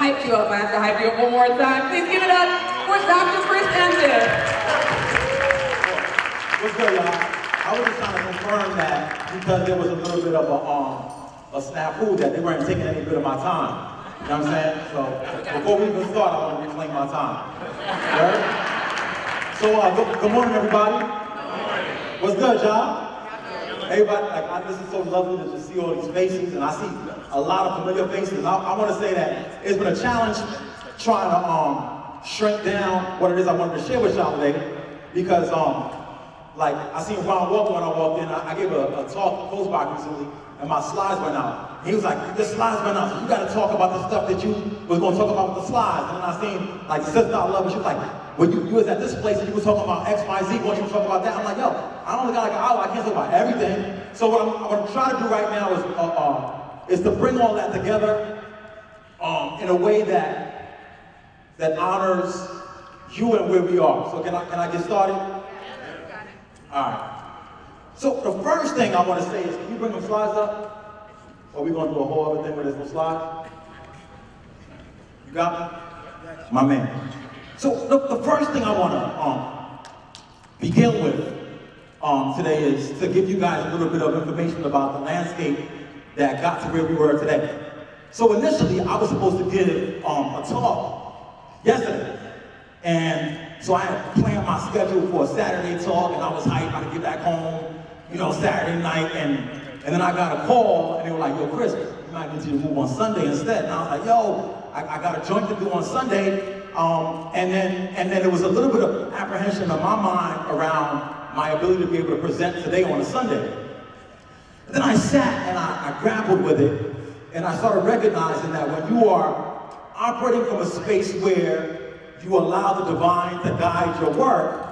hyped you up, I have to hype you up one more time. Please give it up for Dr. Chris Ensign. What's good, y'all? I was just trying to confirm that because there was a little bit of a snafu that they weren't taking any bit of my time. You know what I'm saying? So before we even start, I want to reclaim my time. Right? So good morning, everybody. What's good, y'all? Everybody, this is so lovely to just see all these faces, and I see a lot of familiar faces. I want to say that it's been a challenge trying to shrink down what it is I wanted to share with y'all today, because like I seen Ron Walker when I walked in. I gave a talk post-back recently, and my slides went out. He was like, "Your slides went out, so you got to talk about the stuff that you was going to talk about with the slides." And then I seen like the sister I love, and she was like, "Well, you was at this place and you was talking about X, Y, Z. Why don't you talk about that?" I'm like, "Yo, I only got like an hour. I can't talk about everything." So what I'm trying to do right now is to bring all that together in a way that honors you and where we are. So can I get started? All right. So the first thing I want to say is, can you bring them slides up? Or are we going to do a whole other thing where there's no slides? You got me? My man. So the first thing I want to begin with today is to give you guys a little bit of information about the landscape that got to where we were today. So initially, I was supposed to give a talk yesterday. And so I had planned my schedule for a Saturday talk, and I was hyped. I could get back home, you know, Saturday night, and then I got a call, and they were like, "Yo, Chris, you might need to move on Sunday instead." And I was like, "Yo, I got a joint to do on Sunday." And then there was a little bit of apprehension in my mind around my ability to be able to present today on a Sunday. And then I sat and I grappled with it, and I started recognizing that when you are operating from a space where you allow the divine to guide your work,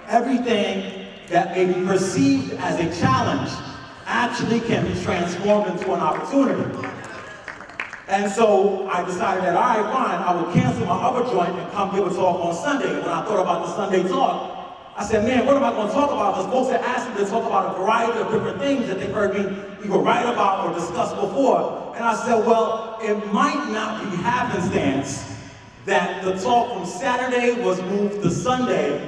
everything that may be perceived as a challenge actually can be transformed into an opportunity. And so I decided that, all right, fine, I will cancel my other joint and come give a talk on Sunday. When I thought about the Sunday talk, I said, man, what am I going to talk about? Because folks had asked me to talk about a variety of different things that they've heard me either write about or discuss before. And I said, well, it might not be happenstance that the talk from Saturday was moved to Sunday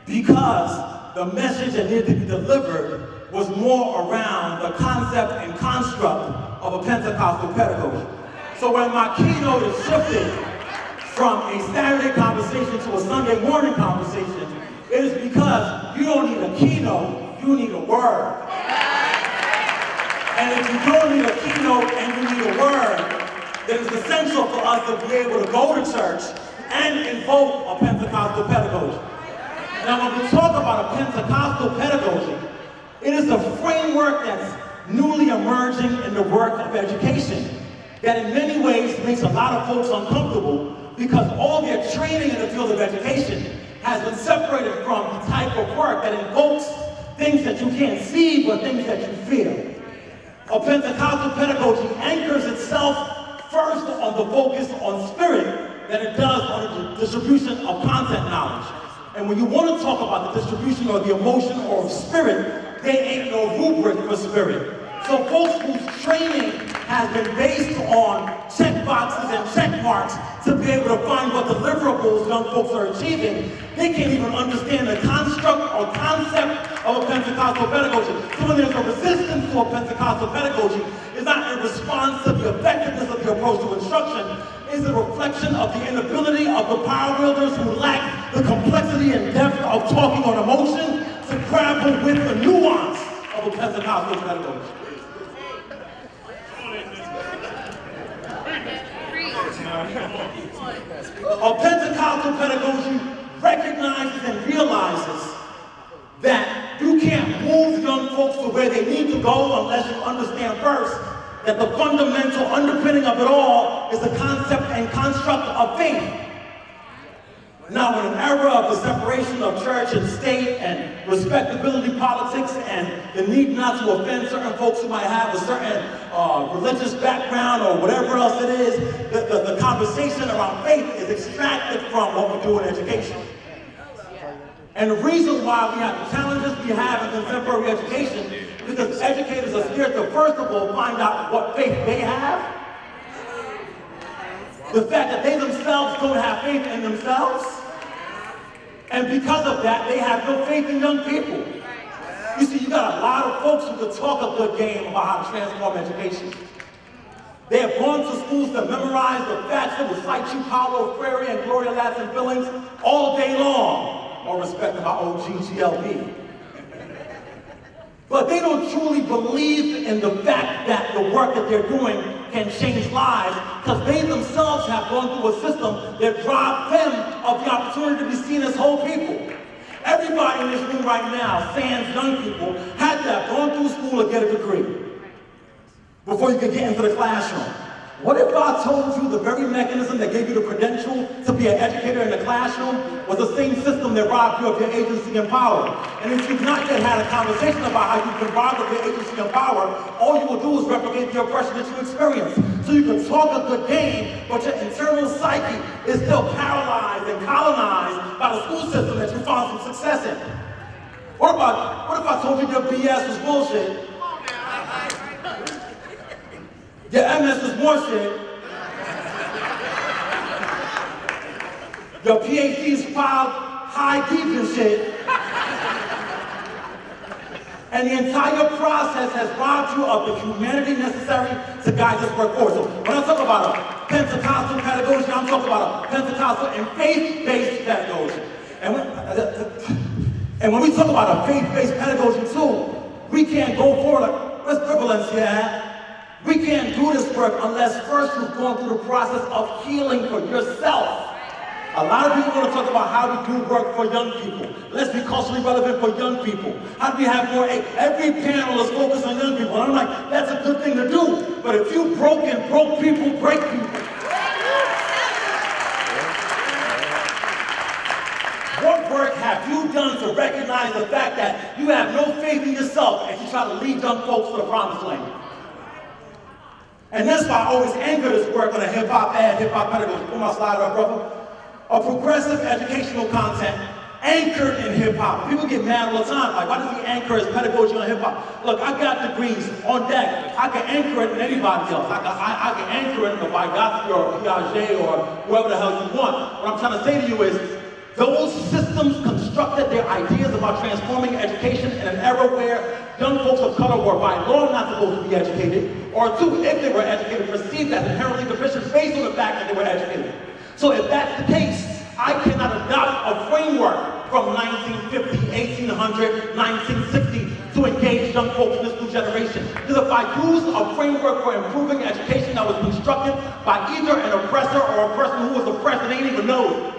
because the message that needed to be delivered was more around the concept and construct of a Pentecostal pedagogy. So when my keynote is shifted from a Saturday conversation to a Sunday morning conversation, it is because you don't need a keynote, you need a word. And if you don't need a keynote and you need a word, then it's essential for us to be able to go to church and invoke a Pentecostal pedagogy. Now, when we talk about a Pentecostal pedagogy, it is a framework that's newly emerging in the work of education that in many ways makes a lot of folks uncomfortable because all their training in the field of education has been separated from the type of work that invokes things that you can't see but things that you feel. A Pentecostal pedagogy anchors itself first on the focus on spirit than it does on the distribution of content knowledge. And when you want to talk about the distribution or the emotion or spirit, there ain't no rubric for spirit. So folks whose training has been based on check boxes and check marks to be able to find what deliverables young folks are achieving, they can't even understand the construct or concept of a Pentecostal pedagogy. So when there's a resistance to a Pentecostal pedagogy, it's not in response to the effectiveness of the approach to instruction, it's a reflection of the inability of the power wielders who lack the complexity and depth of talking on emotion to grapple with the nuance of a Pentecostal pedagogy. A Pentecostal pedagogy recognizes and realizes that you can't move young folks to where they need to go unless you understand first that the fundamental underpinning of it all is the concept and construct of faith. Now, in an era of the separation of church and state and respectability politics and the need not to offend certain folks who might have a certain religious background or whatever else it is, the conversation around faith is extracted from what we do in education. And the reason why we have the challenges we have in contemporary education is because educators are scared to, first of all, find out what faith they have. The fact that they themselves don't have faith in themselves. And because of that, they have no faith in young people. You see, you got a lot of folks who can talk a good game about how to transform education. They have gone to schools to memorize the facts that recite you Paulo Freire and Gloria Ladson Billings all day long, or respect to my OG GLP. But they don't truly believe in the fact that the work that they're doing can change lives, because they themselves have gone through a system that robbed them of the opportunity to be seen as whole people. Everybody in this room right now, sans young people, had to have gone through school to get a degree before you could get into the classroom. What if I told you the very mechanism that gave you the credential to be an educator in the classroom was the same system that robbed you of your agency and power? And if you've not yet had a conversation about how you've been robbed of your agency and power, all you will do is replicate the oppression that you experience. So you can talk a good game, but your internal psyche is still paralyzed and colonized by the school system that you found some success in. What if I told you your BS was bullshit? Your MS is more shit. Your PhD's filed high deep and shit. And the entire process has robbed you of the humanity necessary to guide this work forward. So when I talk about a Pentecostal pedagogy, I'm talking about a Pentecostal and faith-based pedagogy. And when we talk about a faith-based pedagogy too, we can't go forward like, what's prevalence here? We can't do this work unless first you've gone through the process of healing for yourself. A lot of people want to talk about how we do work for young people. Let's be culturally relevant for young people. How do we have more? Every panel is focused on young people. And I'm like, that's a good thing to do. But if you broke people, break people. What work have you done to recognize the fact that you have no faith in yourself as you try to lead young folks to the promised land? And that's why I always anchor this work on a hip-hop pedagogy. Put my slide up, brother. A progressive educational content anchored in hip-hop. People get mad all the time, like, why does he anchor his pedagogy on hip-hop? Look, I got degrees on deck. I can anchor it in anybody else. I can anchor it in the Vygotsky or Piaget or whoever the hell you want. What I'm trying to say to you is, those systems constructed their ideas about transforming education in an era where young folks of color were by law not supposed to be educated, or two, if they were educated, perceived as inherently deficient based on the fact that they were educated. So if that's the case, I cannot adopt a framework from 1950, 1800, 1960 to engage young folks in this new generation. Because if I use a framework for improving education that was constructed by either an oppressor or a person who was oppressed and they didn't even know it,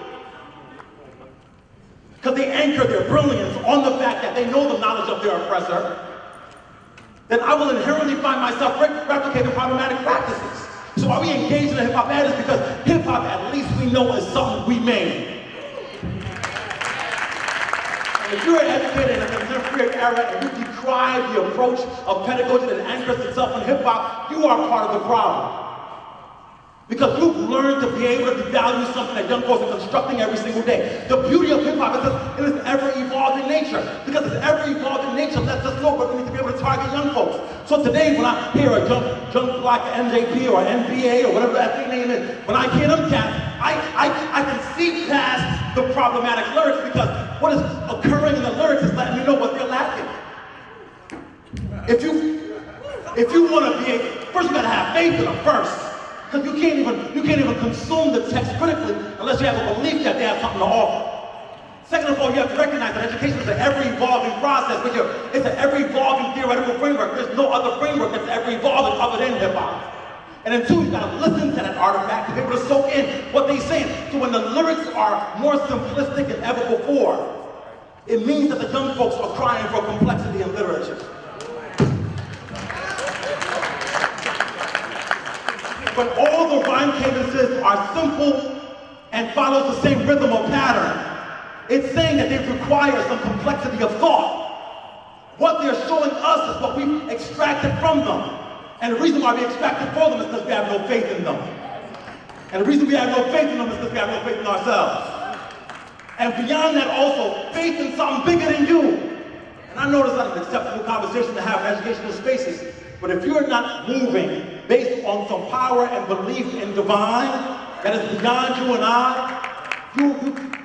because they anchor their brilliance on the fact that they know the knowledge of their oppressor, then I will inherently find myself replicating problematic practices. So why we engage in the hip-hop ad is because hip-hop, at least we know, is something we made. And if you're an educator in a contemporary era and you decry the approach of pedagogy that anchors itself in hip-hop, you are part of the problem. Because you've learned to be able to devalue something that young folks are constructing every single day. The beauty of hip-hop is that it is ever-evolving nature. Because it's ever-evolving nature lets us know we need to be able to target young folks. So today, when I hear a young black NJP or NBA or whatever that thing name is, when I hear them cats, I can see past the problematic lyrics, because what is occurring in the lyrics is letting me know what they're lacking. If you want to be, first you got to have faith in them first. Because you can't even consume the text critically unless you have a belief that they have something to offer. Second of all, you have to recognize that education is an ever-evolving process. It's an ever-evolving theoretical framework. There's no other framework that's ever-evolving other than hip-hop. And then two, you got to listen to that artifact to be able to soak in what they're saying. So when the lyrics are more simplistic than ever before, it means that the young folks are crying for complexity in literature. But all the rhyme cadences are simple and follows the same rhythm or pattern. It's saying that they require some complexity of thought. What they're showing us is what we've extracted from them. And the reason why we extracted from them is because we have no faith in them. And the reason we have no faith in them is because we have no faith in ourselves. And beyond that also, faith in something bigger than you. And I know that's not an acceptable conversation to have in educational spaces, but if you're not moving based on some power and belief in divine, that is beyond you and I.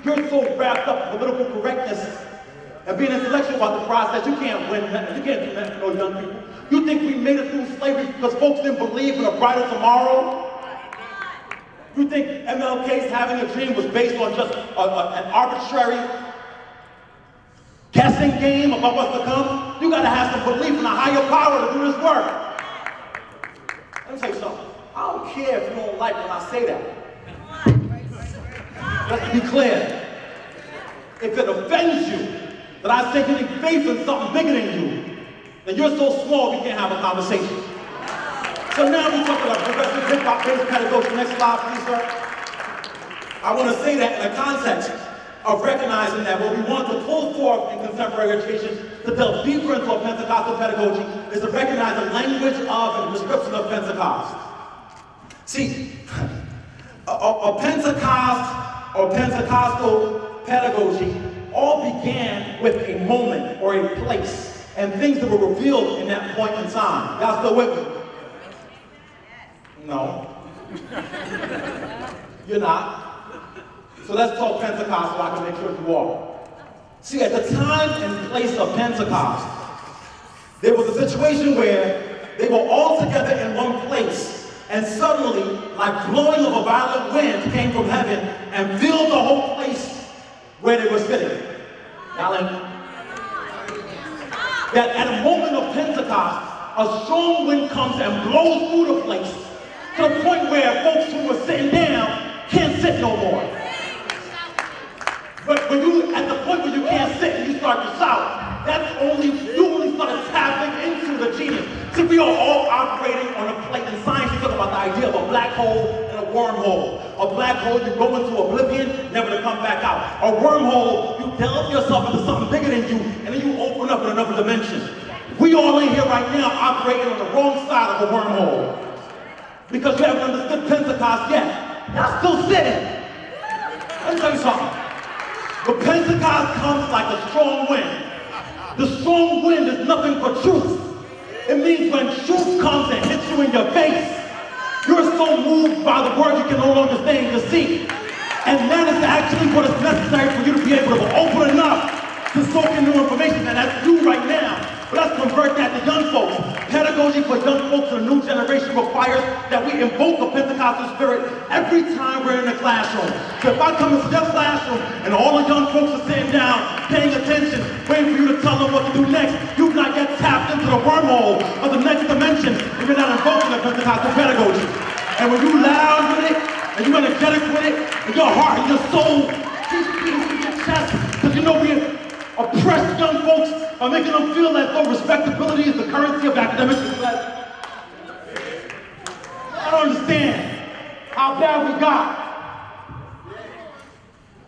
You're so wrapped up in political correctness and being intellectual about the process, you can't win nothing. You can't do nothing for no young people. You think we made it through slavery because folks didn't believe in a brighter tomorrow? You think MLK's having a dream was based on just an arbitrary guessing game about what's to come? You gotta have some belief in a higher power to do this work. Let me tell you something. I don't care if you don't like when I say that. Let's be clear. If it offends you that I say you need faith in something bigger than you, then you're so small we can't have a conversation. So now we talk about progressive hip-hop-based pedagogy. Next slide, please, sir. I want to say that in the context of recognizing that what we want to pull forth in contemporary education to delve deeper into a Pentecostal pedagogy is to recognize the language of and description of Pentecost. See, a Pentecost or Pentecostal pedagogy all began with a moment or a place and things that were revealed in that point in time. Y'all still with me? No. You're not. So let's talk Pentecost so I can make sure you are. See, at the time and place of Pentecost, there was a situation where they were all together in one place, and suddenly, like blowing of a violent wind came from heaven and filled the whole place where they were sitting. Now, that at a moment of Pentecost, a strong wind comes and blows through the place to the point where folks who were sitting down can't sit no more. But when you, at the point where you can't sit and you start to shout, you only start tapping into the genius. See, we are all operating on a plate. In science, you talk about the idea of a black hole and a wormhole. A black hole, you go into oblivion, never to come back out. A wormhole, you delve yourself into something bigger than you, and then you open up in another dimension. We all in here right now operating on the wrong side of a wormhole. Because you haven't understood Pentecost yet. Y'all still sitting. Let me tell you something. The Pentecost comes like a strong wind. The strong wind is nothing but truth. It means when truth comes and hits you in your face, you're so moved by the word you can no longer stay in your seat. And that is actually what is necessary for you to be able to open enough to soak in new information, and that's you right now. But let's convert that to young folks. Pedagogy for young folks in a new generation requires that we invoke the Pentecostal spirit every time we're in the classroom. So if I come into your classroom and all the young folks are sitting down, paying attention, waiting for you to tell them what to do next, you've not yet tapped into the wormhole of the next dimension if you're not invoking the Pentecostal pedagogy. And when you're loud with it, and you're energetic with it, and your heart and your soul keeps beating in your chest, because you know we oppress young folks by making them feel as though respectability is the currency of academic success. I don't understand how bad we got.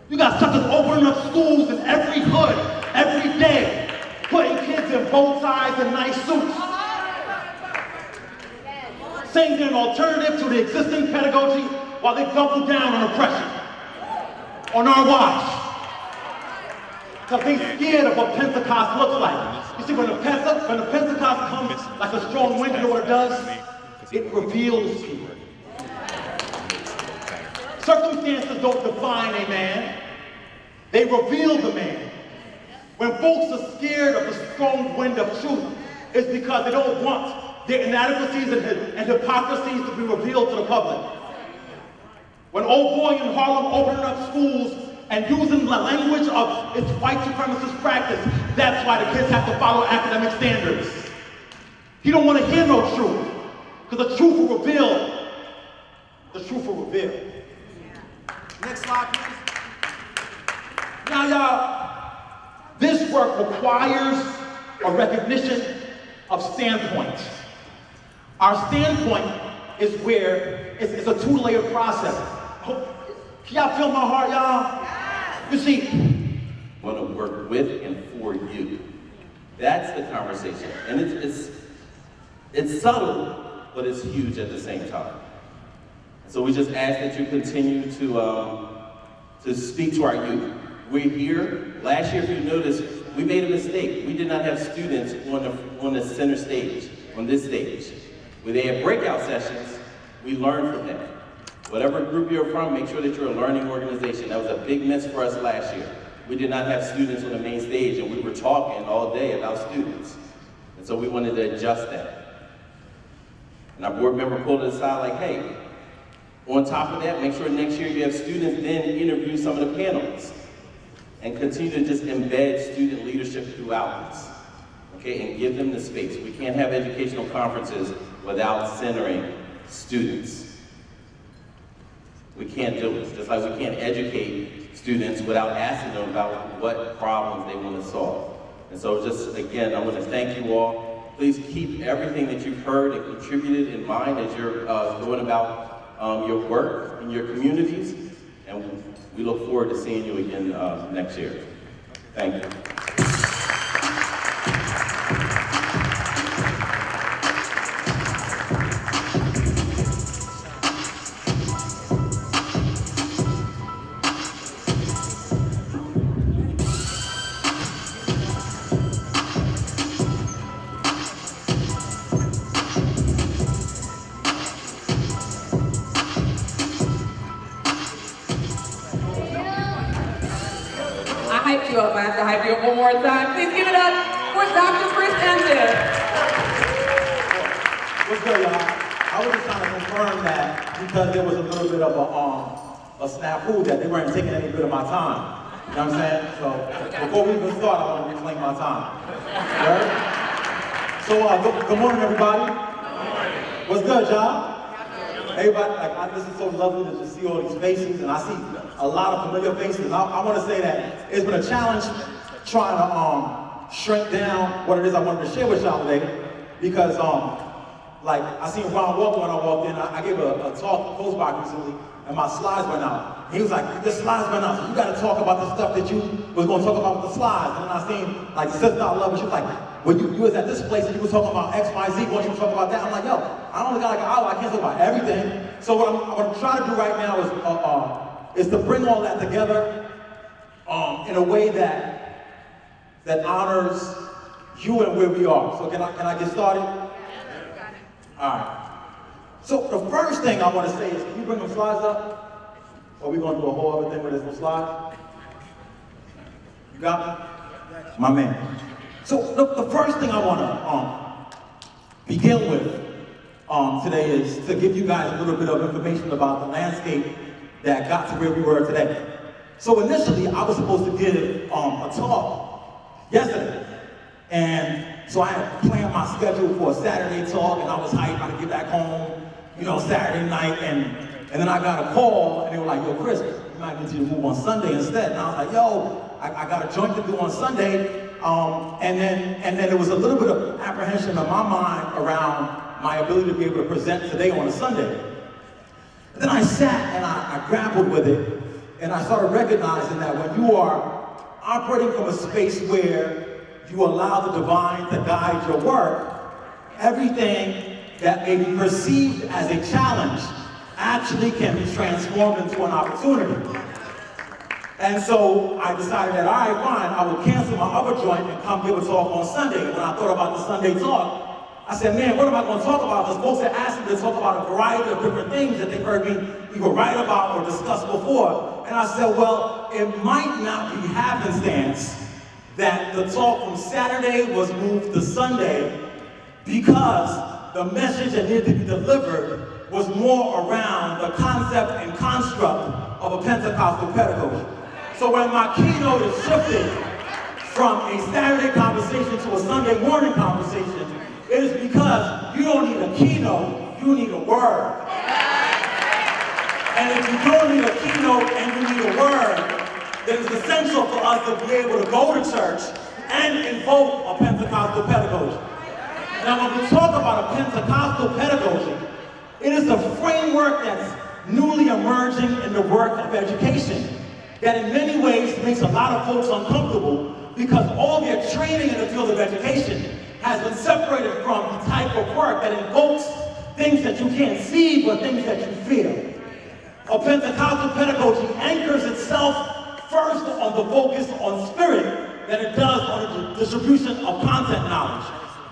You got suckers opening up schools in every hood, every day, putting kids in bow ties and nice suits, saying they're an alternative to the existing pedagogy while they double down on oppression on our watch. Because they're scared of what Pentecost looks like. You see, when the Pentecost comes like a strong wind, you know what it does? It reveals people. Circumstances don't define a man. They reveal the man. When folks are scared of the strong wind of truth, it's because they don't want their inadequacies and hypocrisies to be revealed to the public. When old boy in Harlem opening up schools and using the language of its white supremacist practice, that's why the kids have to follow academic standards. He don't want to hear no truth, because the truth will reveal. The truth will reveal. Next slide, please. Now, y'all, this work requires a recognition of standpoint. Our standpoint is where it's a two-layered process. Can y'all feel my heart, y'all? You see, want to work with and for you. That's the conversation. And it's subtle, but it's huge at the same time. So we just ask that you continue to speak to our youth. We're here. Last year, if you noticed, we made a mistake. We did not have students on the center stage, on this stage. When they had breakout sessions, we learned from that. Whatever group you're from, make sure that you're a learning organization. That was a big miss for us last year. We did not have students on the main stage, and we were talking all day about students. And so we wanted to adjust that. And our board member pulled us aside like, hey, on top of that, make sure next year you have students then interview some of the panelists and continue to just embed student leadership throughout this, okay, and give them the space. We can't have educational conferences without centering students. We can't do it, just like we can't educate students without asking them about what problems they want to solve. And so just, again, I want to thank you all. Please keep everything that you've heard and contributed in mind as you're going about your work in your communities. And we look forward to seeing you again next year. Thank you. Hyped you up. I have to hype you up one more time. Please give it up for Dr. Chris Ensign. What's good, y'all? I was just trying to confirm that because there was a little bit of a snafu that they weren't taking any bit of my time. You know what I'm saying? So before we even start, I want to reclaim my time. Right? So good morning, everybody. What's good, y'all? Everybody, this is so lovely to just see all these faces, and I see a lot of familiar faces. I want to say that it's been a challenge trying to shrink down what it is I wanted to share with y'all today, because like I seen Ron Walker when I walked in. I gave a talk close by recently, and my slides went out. He was like, "Your slides went out, so you got to talk about the stuff that you was going to talk about with the slides." And then I seen like the sister I love, and she was like, "Well, you was at this place and you was talking about X, Y, Z. Why don't you talk about that?" I'm like, "Yo, I only got like an hour. I can't talk about everything." So what I'm going to try to do right now is to bring all that together in a way that honors you and where we are. So can I get started? All right. So the first thing I want to say is, can you bring them slides up? Or are we going to do a whole other thing where there's no slides? You got me? My man. So the first thing I want to begin with today is to give you guys a little bit of information about the landscape that got to where we were today. So initially, I was supposed to give a talk yesterday. And so I had planned my schedule for a Saturday talk, and I was hyped. I could get back home, Saturday night, and then I got a call, and they were like, "Yo, Chris, you might need to move on Sunday instead." And I was like, "Yo, I got a joint to do on Sunday." And then there was a little bit of apprehension in my mind around my ability to be able to present today on a Sunday. And then I sat and I grappled with it, and I started recognizing that when you are operating from a space where you allow the divine to guide your work, everything that may be perceived as a challenge actually can be transformed into an opportunity. And so I decided that, all right, fine, I will cancel my other joint and come give a talk on Sunday. When I thought about the Sunday talk, I said, man, what am I going to talk about? Because folks had asked me to talk about a variety of different things that they've heard me either write about or discuss before. And I said, well, it might not be happenstance that the talk from Saturday was moved to Sunday because the message that needed to be delivered was more around the concept and construct of a Pentecostal pedagogy. So when my keynote is shifted from a Saturday conversation to a Sunday morning conversation, it is because you don't need a keynote, you need a word. And if you don't need a keynote and you need a word, then it's essential for us to be able to go to church and invoke a Pentecostal pedagogy. Now, when we talk about a Pentecostal pedagogy, it is a framework that's newly emerging in the work of education that in many ways makes a lot of folks uncomfortable because all their training in the field of education has been separated from the type of work that invokes things that you can't see but things that you feel. A Pentecostal pedagogy anchors itself first on the focus on spirit than it does on the distribution of content knowledge.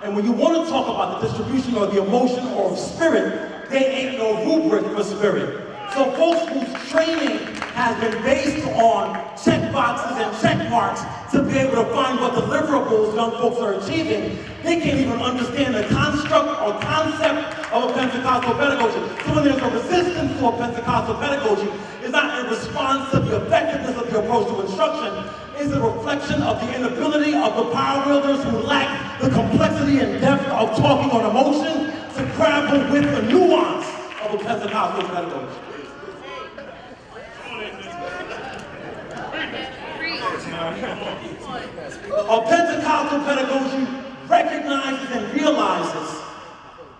And when you want to talk about the distribution or the emotion or spirit, there ain't no rubric for spirit. So folks whose training has been based on check boxes and check marks to be able to find what deliverables young folks are achieving, they can't even understand the construct or concept of a Pentecostal pedagogy. So when there's a resistance to a Pentecostal pedagogy, it's not a response to the effectiveness of the approach to instruction, it's a reflection of the inability of the power wielders who lack the complexity and depth of talking on emotion to grapple with the nuance of a Pentecostal pedagogy. A Pentecostal pedagogy recognizes and realizes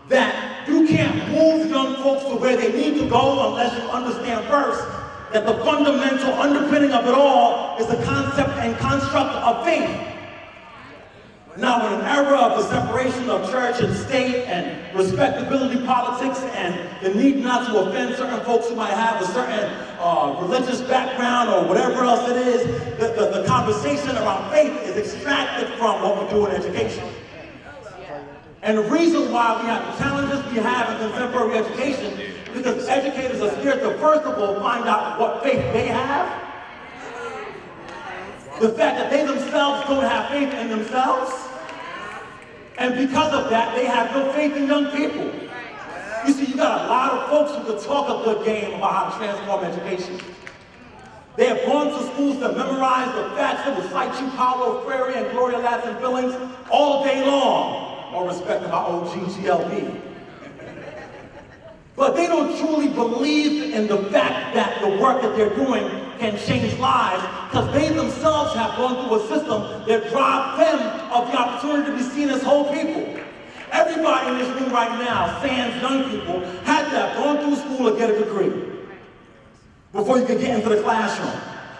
that you can't move young folks to where they need to go unless you understand first that the fundamental underpinning of it all is the concept and construct of faith. Now, in an era of the separation of church and state and respectability politics and the need not to offend certain folks who might have a certain religious background or whatever else it is, the conversation around faith is extracted from what we do in education. And the reason why we have the challenges we have in contemporary education is because educators are scared to, first of all, find out what faith they have. The fact that they themselves don't have faith in themselves. And because of that, they have no faith in young people. You see, you got a lot of folks who can talk a good game about how to transform education. They have gone to schools to memorize the facts that recite you Paulo Freire and Gloria Latin Billings all day long. All respect to my OG GLB. But they don't truly believe in the fact that the work that they're doing can change lives, because they themselves have gone through a system that robbed them of the opportunity to be seen as whole people. Everybody in this room right now, sans young people, had to have gone through school to get a degree before you could get into the classroom.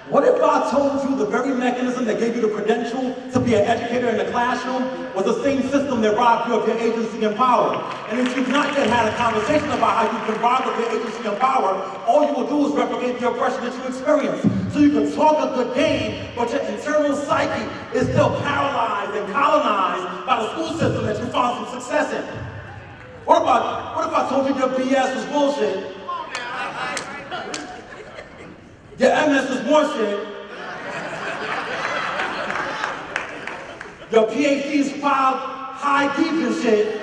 What if I told you the very mechanism that gave you the credential to be an educator in the classroom was the same system that robbed you of your agency and power? And if you've not yet had a conversation about how you can rob of your agency and power, all you will do is replicate the oppression that you experience. So you can talk a good game, but your internal psyche is still paralyzed and colonized by the school system that you found some success in. What if I told you your BS was bullshit? Your MS is more shit. Your PhD's filed high deep and shit.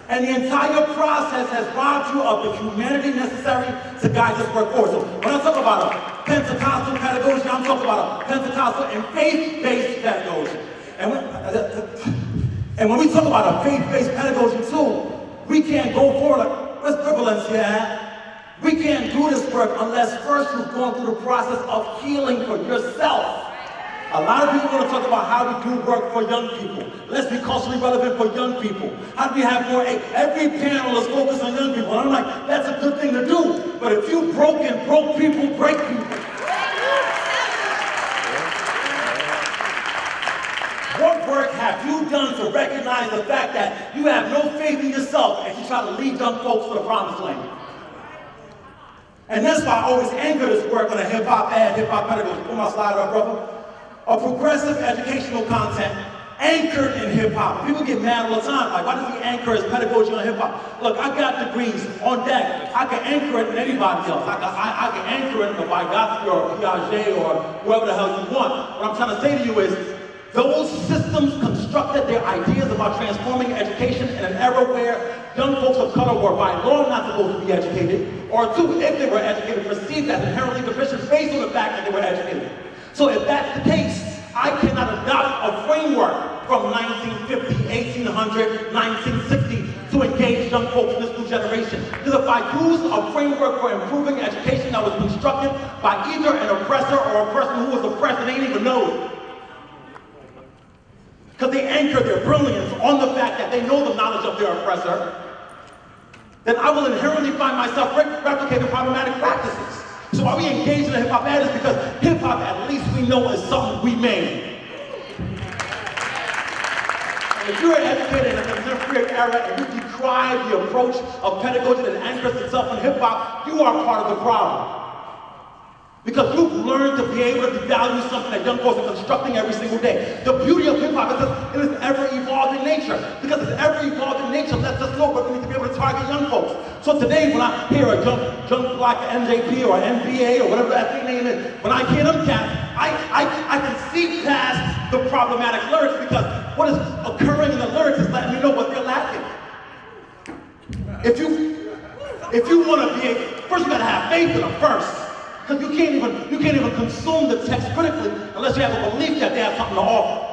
And the entire process has robbed you of the humanity necessary to guide this work forward. So when I talk about a Pentecostal pedagogy, I'm talking about a Pentecostal and faith-based pedagogy. And when we talk about a faith-based pedagogy too, we can't go forward like, where's prevalence here? We can't do this work unless first you've gone through the process of healing for yourself. A lot of people want to talk about how we do work for young people. Let's be culturally relevant for young people. How do we have more? Every panel is focused on young people. And I'm like, that's a good thing to do. But if you broke people, break people. What work have you done to recognize the fact that you have no faith in yourself as you try to lead young folks to the promised land? And that's why I always anchor this work on a hip-hop pedagogy. Put my slide up, brother. A progressive educational content anchored in hip-hop. People get mad all the time. Like, why does he anchor his pedagogy on hip-hop? Look, I got degrees on deck. I can anchor it in anybody else. I can anchor it in the Vygotsky or Piaget or whoever the hell you want. What I'm trying to say to you is, those systems constructed their ideas about transforming education in an era where young folks of color were by law not supposed to be educated, or two, if they were educated, perceived as inherently deficient based on the fact that they were educated. So if that's the case, I cannot adopt a framework from 1950, 1800, 1960 to engage young folks in this new generation. Because if I use a framework for improving education that was constructed by either an oppressor or a person who was oppressed and they didn't even know it, because they anchor their brilliance on the fact that they know the knowledge of their oppressor, then I will inherently find myself replicating problematic practices. So why we engage in the hip-hop ad is because hip-hop, at least we know, is something we made. And if you're an educator in a contemporary era and you decry the approach of pedagogy that anchors itself in hip-hop, you are part of the problem. Because you've learned to be able to devalue something that young folks are constructing every single day. The beauty of hip-hop is that it is ever-evolving nature. Because it's ever-evolving nature lets us know where we need to be able to target young folks. So today when I hear a jump block NJP or NBA or whatever that thing name is, when I hear them cats, I can see past the problematic lyrics because what is occurring in the lyrics is letting me know what they're lacking. If you want to be, first you got to have faith in them first, because you can't even consume the text critically unless you have a belief that they have something to offer.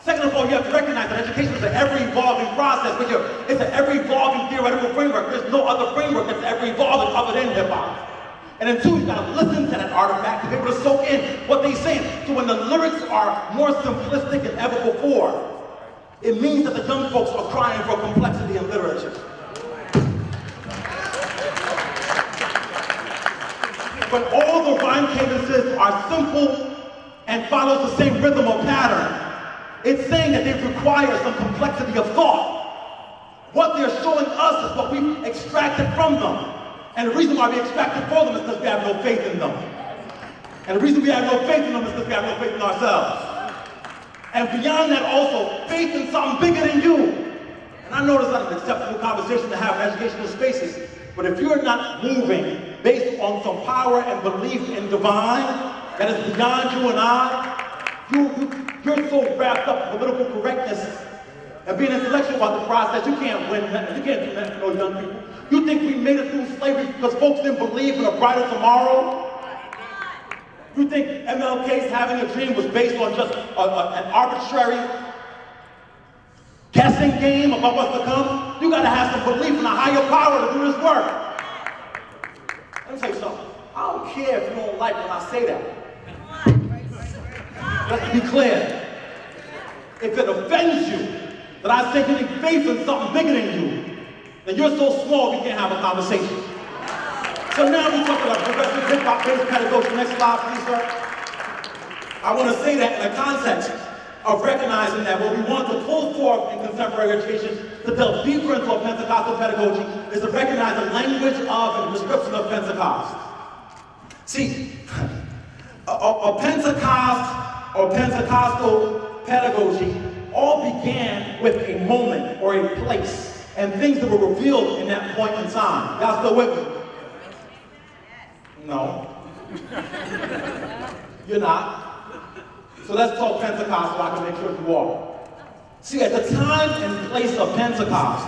Second of all, you have to recognize that education is an ever-evolving process. It's an ever-evolving theoretical framework. There's no other framework that's ever-evolving other than hip-hop. And then two, you got to listen to that artifact to be able to soak in what they're saying. So when the lyrics are more simplistic than ever before, it means that the young folks are crying for complexity in literature. When all the rhyme cadences are simple and follows the same rhythm or pattern, it's saying that they require some complexity of thought. What they're showing us is what we've extracted from them. And the reason why we extracted from them is because we have no faith in them. And the reason we have no faith in them is because we have no faith in ourselves. And beyond that also, faith in something bigger than you. And I know that's not an acceptable conversation to have in educational spaces, but if you're not moving based on some power and belief in divine that is beyond you and I, you're so wrapped up in political correctness and being intellectual about the process, you can't win nothing. You can't do nothing for no young people. You think we made it through slavery because folks didn't believe in a brighter tomorrow? You think MLK's having a dream was based on just an arbitrary guessing game about what's to come? You gotta have some belief in a higher power to do this work. Let me tell you something. I don't care if you don't like when I say that. Let's be clear. If it offends you that I say you need faith in something bigger than you, then you're so small we can't have a conversation. So now we talk about progressive hip-hop-based pedagogy. Next slide, please, sir. I want to say that in the context of recognizing that what we want to pull forth in contemporary education to delve deeper into a Pentecostal pedagogy is to recognize the language of and description of Pentecost. See, a Pentecost or Pentecostal pedagogy all began with a moment or a place and things that were revealed in that point in time. Y'all still with me? No. You're not. So let's talk Pentecost so I can make sure you are. See, at the time and place of Pentecost,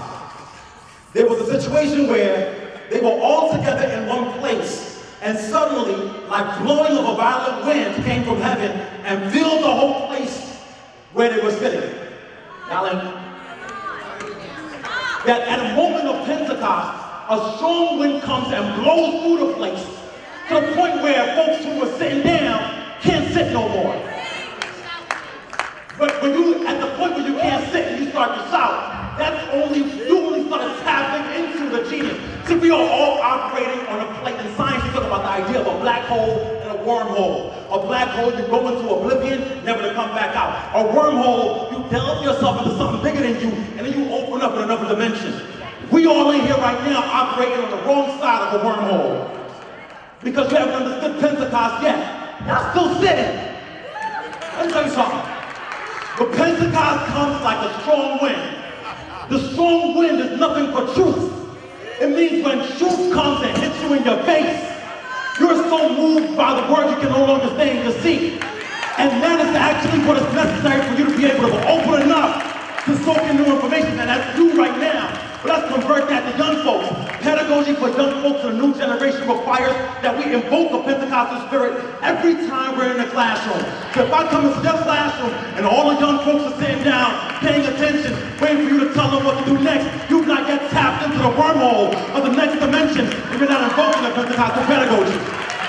there was a situation where they were all together in one place, and suddenly, like blowing of a violent wind came from heaven and filled the whole place where they were sitting. Now, that at a moment of Pentecost, a strong wind comes and blows through the place to the point where folks who were sitting down can't sit no more. But when you, at the point where you can't sit and you start to shout, you only start tapping into the genius. See, we are all operating on a plate. In science, you talk about the idea of a black hole and a wormhole. A black hole, you go into oblivion, never to come back out. A wormhole, you delve yourself into something bigger than you, and then you open up in another dimension. We all in here right now operating on the wrong side of a wormhole. Because you haven't understood Pentecost yet. Y'all still sitting. Let me tell you something. But Pentecost comes like a strong wind. The strong wind is nothing but truth. It means when truth comes and hits you in your face, you're so moved by the word you can no longer stay in your seat. And that is actually what is necessary for you to be able to open enough to soak in new information, and that's you right now. But let's convert that to young folks. Pedagogy for young folks in the new generation requires that we invoke the Pentecostal spirit every time we're in the classroom. So if I come into your classroom and all the young folks are sitting down, paying attention, waiting for you to tell them what to do next, you've not yet tapped into the wormhole of the next dimension if you're not invoking the Pentecostal pedagogy.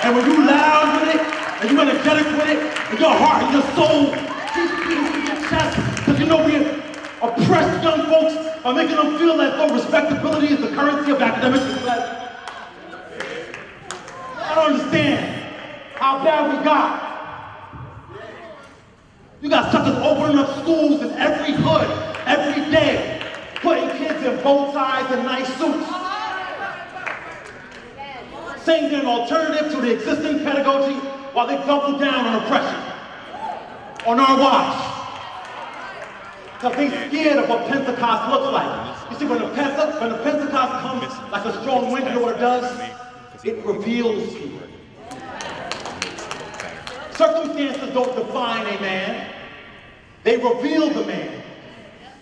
And when you're loud with it, and you're energetic with it, and your heart and your soul keeps beating in your chest, because you know we oppress young folks by making them feel as though respectability is the currency of academic success. I don't understand how bad we got. You got suckers opening up schools in every hood, every day, putting kids in bow ties and nice suits, saying they're an alternative to the existing pedagogy while they double down on oppression on our watch. Because they're scared of what Pentecost looks like. You You see, when the Pentecost comes like a strong wind, you know what it does? It reveals people. Circumstances don't define a man. They reveal the man.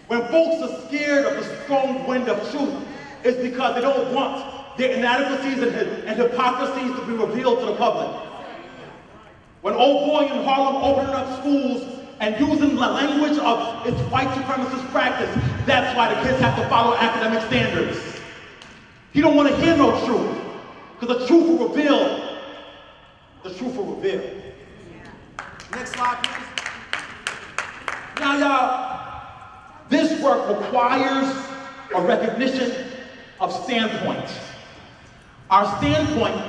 When folks are scared of the strong wind of truth, it's because they don't want their inadequacies and hypocrisies to be revealed to the public. When old boy in Harlem opening up schools and using the language of its white supremacist practice, that's why the kids have to follow academic standards. He don't want to hear no truth, because the truth will reveal. The truth will reveal. Next slide, please. Now, y'all, this work requires a recognition of standpoint. Our standpoint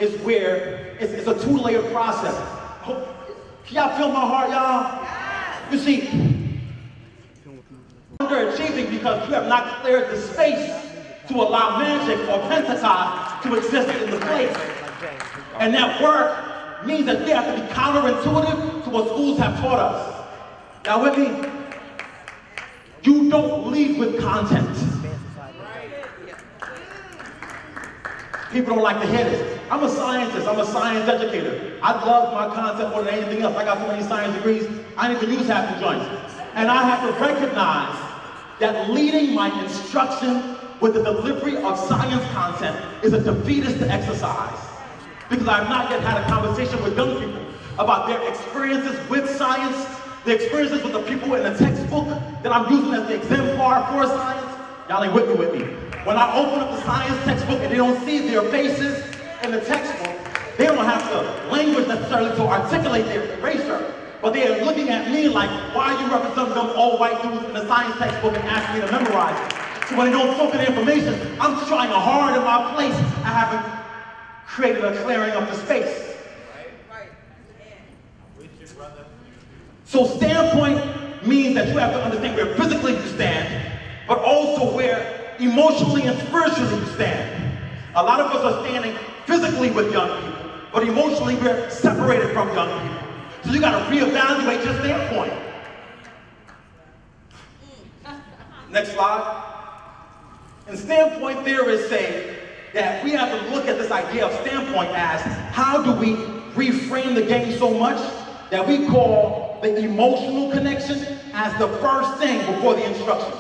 is where it's a two-layer process. Can y'all feel my heart, y'all? You see, underachieving because you have not cleared the space to allow magic or Pentecost to exist in the place. And that work means that we have to be counterintuitive to what schools have taught us. Y'all with me? You don't lead with content. People don't like to hear this. I'm a scientist, I'm a science educator. I love my content more than anything else. I got so many science degrees, I didn't even use half the joints. And I have to recognize that leading my instruction with the delivery of science content is a defeatist exercise. Because I have not yet had a conversation with young people about their experiences with science, the experiences with the people in the textbook that I'm using as the exemplar for science. Y'all ain't with me. When I open up the science textbook and they don't see their faces in the textbook, they don't have the language necessarily to articulate their research, but they are looking at me like, why are you representing them old white dudes in the science textbook and asking me to memorize it? So when they don't soak in the information, I'm trying hard in my place. I haven't created a clearing of the space. So standpoint means that you have to understand where physically you stand, but also where emotionally and spiritually you stand. A lot of us are standing physically with young people, but emotionally we're separated from young people. So you gotta reevaluate your standpoint. Next slide. And standpoint theorists say that we have to look at this idea of standpoint as how do we reframe the game so much that we call the emotional connection as the first thing before the instruction.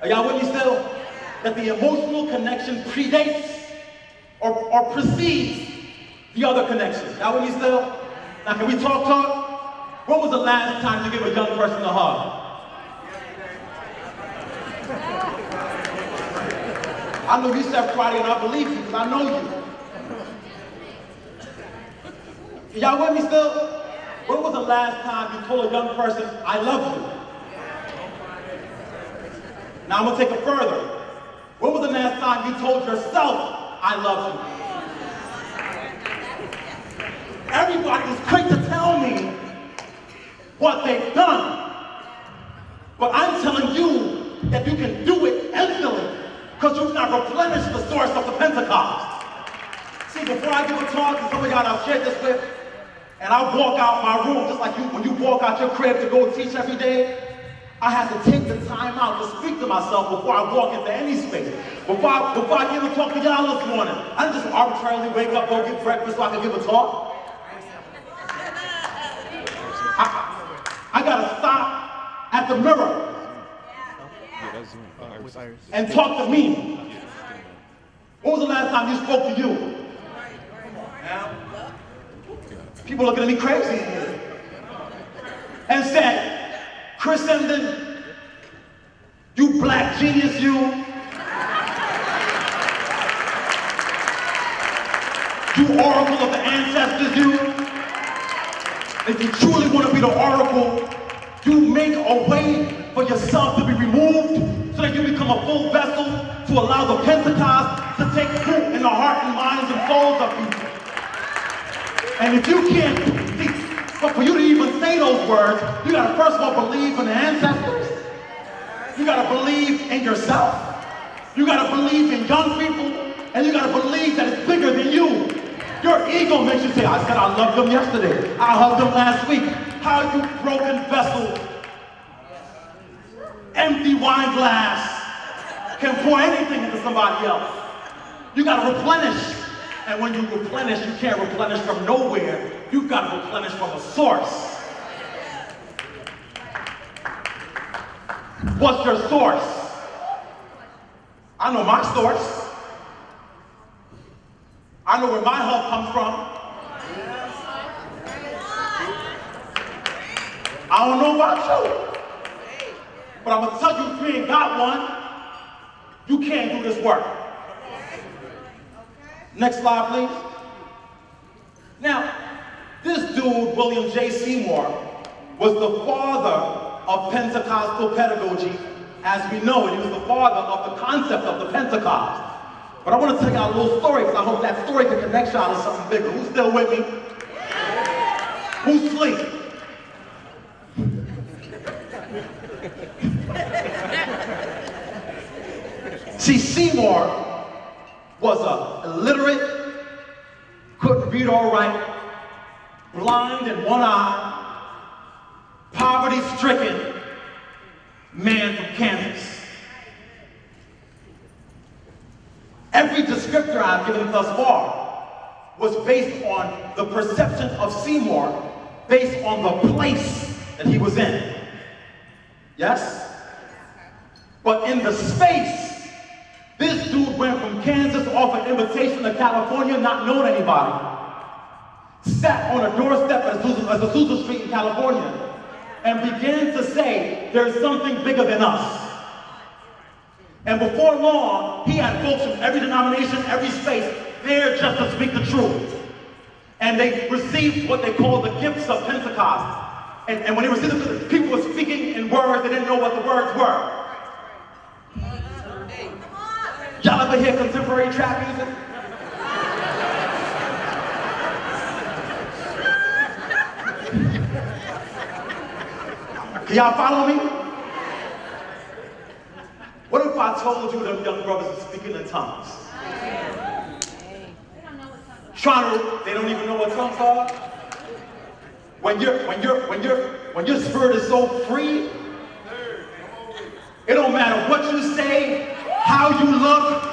Are y'all with me still? That the emotional connection predates or precedes the other connection. Y'all with me still? Now can we talk? When was the last time you gave a young person a hug? I know you said Friday and I believe you because I know you. Y'all with me still? When was the last time you told a young person, I love you? Now I'm gonna take it further. When was the last time you told yourself, I love you? Everybody is quick to tell me what they've done. But I'm telling you that you can do it instantly because you've not replenished the source of the Pentecost. See, before I give a talk, and some of y'all I've shared this with, and I walk out my room just like you, when you walk out your crib to go teach every day, I have to take the time out to speak to myself before I walk into any space. Before I give a talk to y'all this morning, I didn't just arbitrarily wake up, go get breakfast so I can give a talk. I gotta stop at the mirror and talk to me. When was the last time you spoke to you? People looking at me crazy and said, Chris Emden, you black genius, you oracle of the ancestors, you. If you truly want to be the oracle, you make a way for yourself to be removed so that you become a full vessel to allow the Pentecost to take root in the heart and minds and souls of people. And if you can't, but for you to even say those words, you gotta first of all believe in the ancestors. You gotta believe in yourself. You gotta believe in young people. And you gotta believe that it's bigger than you. Your ego makes you say, I said I loved them yesterday. I hugged them last week. How you broken vessel, empty wine glass, can pour anything into somebody else. You gotta replenish. And when you replenish, you can't replenish from nowhere. You've got to replenish from a source. What's your source? I know my source. I know where my help comes from. I don't know about you. But I'm gonna tell you, if you ain't got one, you can't do this work. Next slide, please. Now, this dude, William J. Seymour, was the father of Pentecostal pedagogy as we know it. He was the father of the concept of the Pentecost. But I want to tell you a little story, because I hope that story can connect y'all to something bigger. Who's still with me? Who's asleep? See, Seymour was a illiterate, couldn't read or write, blind in one eye, poverty-stricken man from Kansas. Every descriptor I've given thus far was based on the perception of Seymour, based on the place that he was in. Yes? But in the space, this dude went from Kansas off an invitation to California, not knowing anybody, sat on a doorstep at Azusa Street in California, and began to say, there's something bigger than us. And before long, he had folks from every denomination, every space, there just to speak the truth. And they received what they call the gifts of Pentecost. And when they received it, people were speaking in words, they didn't know what the words were. Y'all ever hear contemporary trap music? Can y'all follow me? What if I told you them young brothers are speaking in tongues? They don't even know what tongues are. When your spirit is so free, it don't matter what you say, how you look,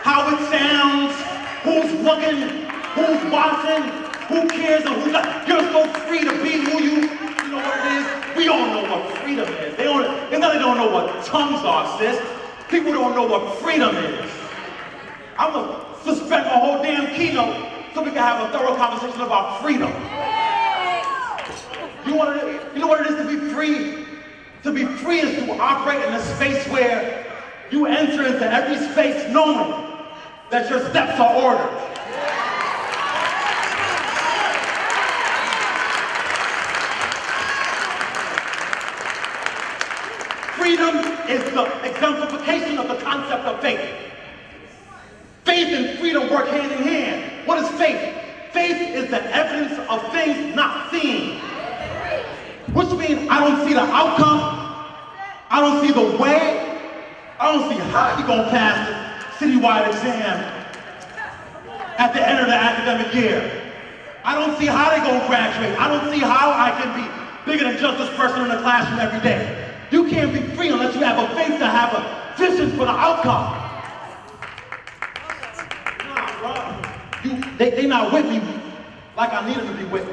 how it sounds, who's looking, who's watching, who cares and who's not. You're so free to be who you know what it is. We all know what freedom is. They don't know what tongues are, sis. People don't know what freedom is. I'm gonna suspend my whole damn keynote so we can have a thorough conversation about freedom. You know what it is to be free? To be free is to operate in a space where you enter into every space knowing that your steps are ordered. Freedom is the exemplification of the concept of faith. Faith and freedom work hand in hand. What is faith? Faith is the evidence of things not seen. Which means I don't see the outcome, I don't see the way, I don't see how you're going to pass the citywide exam at the end of the academic year. I don't see how they're going to graduate. I don't see how I can be bigger than just this person in the classroom every day. You can't be free unless you have a faith to have a vision for the outcome. Nah, bro. They not with me like I need them to be with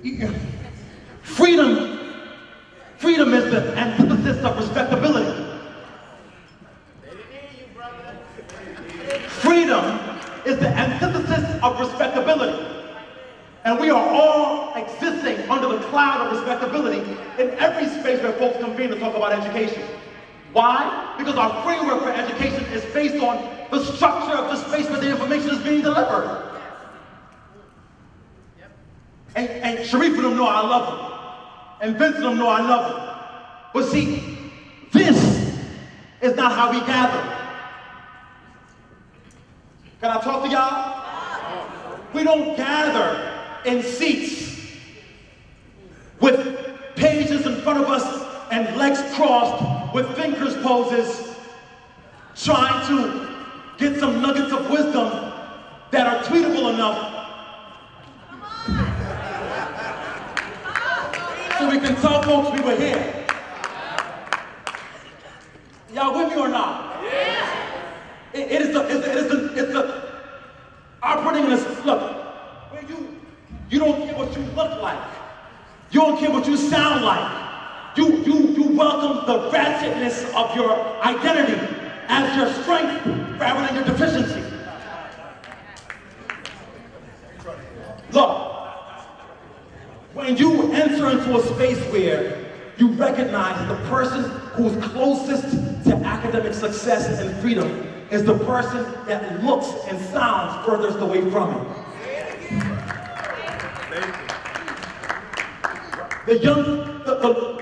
me. Freedom is the antithesis of respectability. Freedom is the antithesis of respectability. And we are all existing under the cloud of respectability in every space where folks convene to talk about education. Why? Because our framework for education is based on the structure of the space where the information is being delivered. And Sharif and them know I love them. And Vince and them know I love them. But see, this is not how we gather. Can I talk to y'all? We don't gather in seats with pages in front of us and legs crossed with fingers poses, trying to get some nuggets of wisdom that are tweetable enough so we can tell folks we were here. Y'all with me or It's the operating in this, look, where you don't care what you look like. You don't care what you sound like. You welcome the ratchetness of your identity as your strength rather than your deficiency. Look, when you enter into a space where you recognize the person who's closest to academic success and freedom is the person that looks and sounds furthest away from it.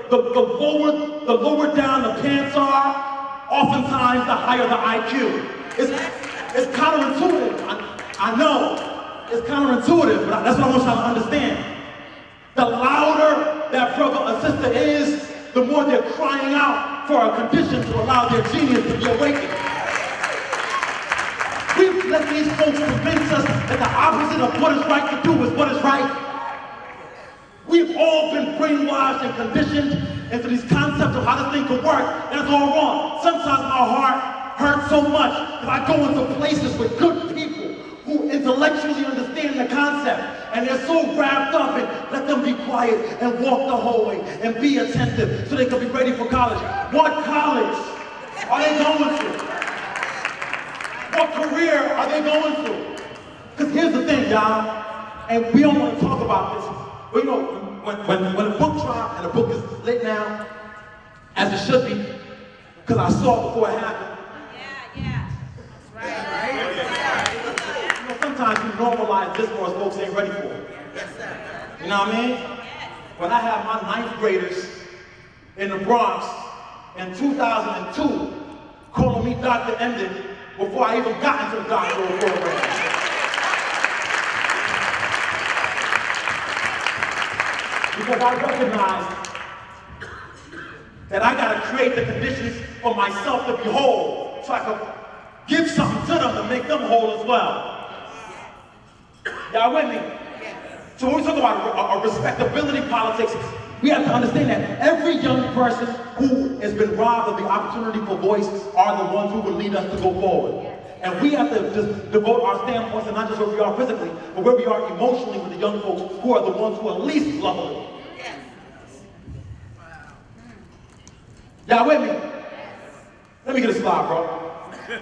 The lower down the pants are, oftentimes the higher the IQ. It's counterintuitive. I know it's counterintuitive, but that's what I want y'all to understand. The louder that brother or sister is, the more they're crying out for a condition to allow their genius to be awakened. We've let these folks convince us that the opposite of what is right to do is what is right. We've all been brainwashed and conditioned into these concepts of how this thing can work, and it's all wrong. Sometimes my heart hurts so much that I go into places with good people who intellectually understand the concept, and they're so wrapped up in let them be quiet and walk the hallway and be attentive so they can be ready for college. What college are they going to? What career are they going to? Because here's the thing, y'all, and we don't want to talk about this. But you know, when a book drops and the book is lit now, as it should be, because I saw it before it happened. Yeah. That's right. You know, sometimes we normalize discourse folks ain't ready for it. You know what I mean? When I had my 9th graders in the Bronx in 2002 calling me Dr. Emden before I even got into the doctoral program. Because I recognize that I got to create the conditions for myself to be whole, so I can give something to them to make them whole as well. Y'all with me? So when we talk about a respectability politics, we have to understand that every young person who has been robbed of the opportunity for voice are the ones who will lead us to go forward. And we have to just devote our standpoints to not just where we are physically, but where we are emotionally with the young folks who are the ones who are least lovable. Y'all with me? Let me get a slide, bro.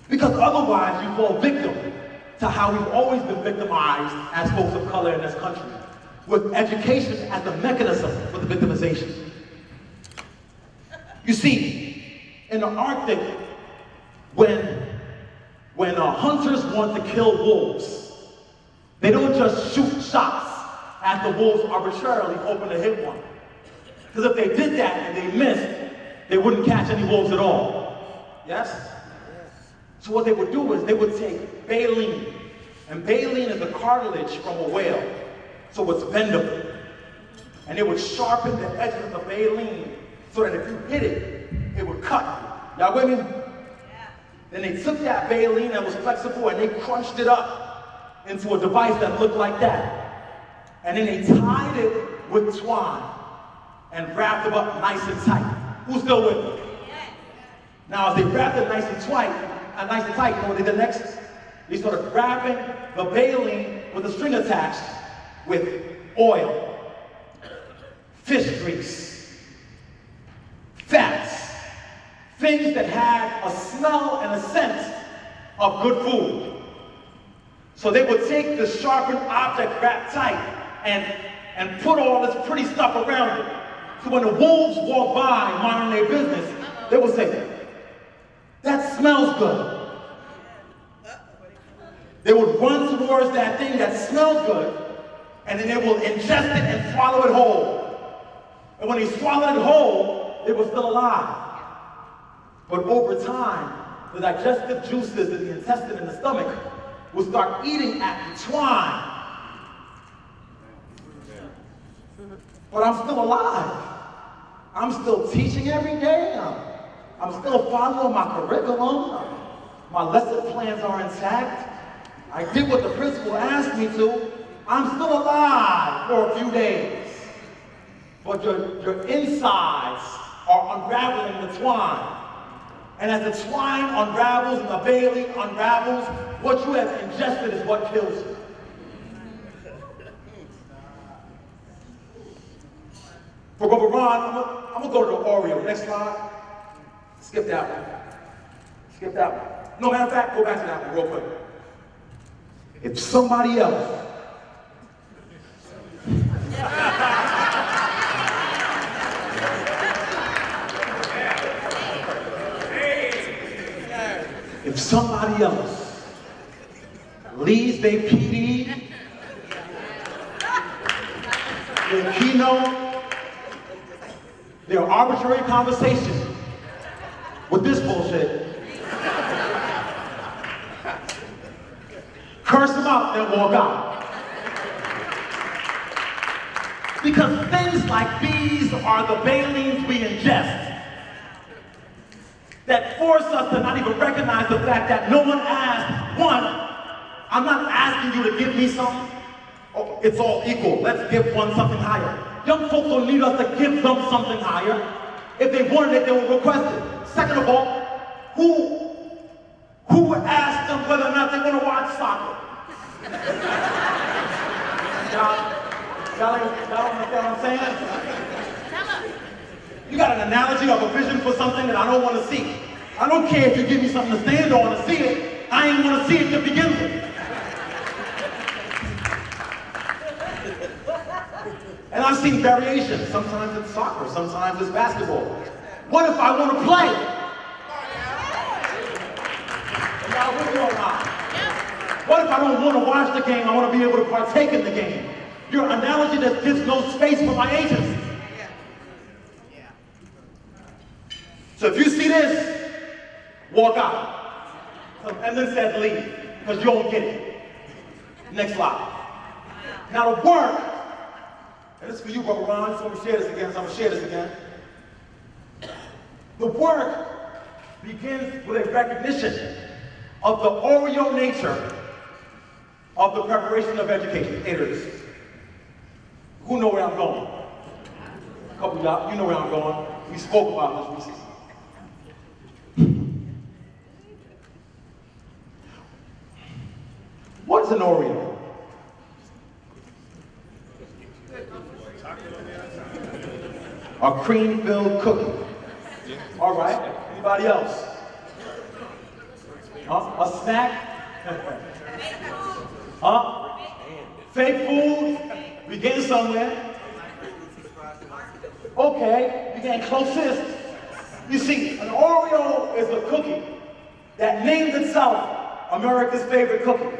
Because otherwise you fall victim to how we've always been victimized as folks of color in this country, with education as the mechanism for the victimization. You see, in the Arctic, when hunters want to kill wolves, they don't just shoot shots at the wolves arbitrarily, hoping to hit one. Because if they did that and they missed, they wouldn't catch any wolves at all. Yes? So what they would do is they would take baleen, and baleen is the cartilage from a whale, so it's bendable. And they would sharpen the edges of the baleen so that if you hit it, it would cut you. Y'all with me? Then they took that baleen that was flexible and they crunched it up into a device that looked like that. And then they tied it with twine and wrapped it up nice and tight. Who's still with me? Now, as they wrapped it nice and tight, you know what they did next? They started wrapping the baleen with a string attached with oil, fish grease, fats, things that had a smell and a scent of good food. So they would take the sharpened object wrapped tight and put all this pretty stuff around it. So when the wolves walk by minding their business, they would say, "That smells good." They would run towards that thing that smells good, and then they will ingest it and swallow it whole. And when they swallowed it whole, they were still alive. But over time, the digestive juices in the intestine and the stomach will start eating at the twine. But I'm still alive. I'm still teaching every day. I'm still following my curriculum. My lesson plans are intact. I did what the principal asked me to. I'm still alive for a few days. But your insides are unraveling the twine. And as the twine unravels and the baling unravels, what you have ingested is what kills you. For Brother Ron, I'm gonna go to the Oreo. Next slide. Skip that one. Skip that one. No, matter of fact, go back to that one real quick. If somebody else if somebody else leads their PD, their keynote, their arbitrary conversation with this bullshit, curse them out and walk out. Because things like these are the bailings we ingest that force us to not even recognize the fact that no one asked. One, I'm not asking you to give me something. Oh, it's all equal. Let's give one something higher. Young folks don't need us to give them something higher. If they wanted it, they would request it. Second of all, who asked them whether or not they want to watch soccer? Y'all understand what I'm saying? You got an analogy of a vision for something that I don't want to see. I don't care if you give me something to stand on to see it. I ain't want to see it to begin with. And I've seen variations. Sometimes it's soccer, sometimes it's basketball. What if I want to play? Y'all with me or not? What if I don't want to watch the game? I want to be able to partake in the game. Your analogy that gives no space for my agency. So if you see this, walk out. And then said leave, because you don't get it. Next slide. Now the work, and this is for you, Brother Ron, so I'm going to share this again, The work begins with a recognition of the Oreo nature of the preparation of education. Haters. Who know where I'm going? A couple of y'all, you know where I'm going. We spoke about this recently. What is an Oreo? A cream-filled cookie. All right. Anybody else? A snack? Fake food? We getting somewhere. Okay, we getting closest. You see, an Oreo is a cookie that named itself America's favorite cookie.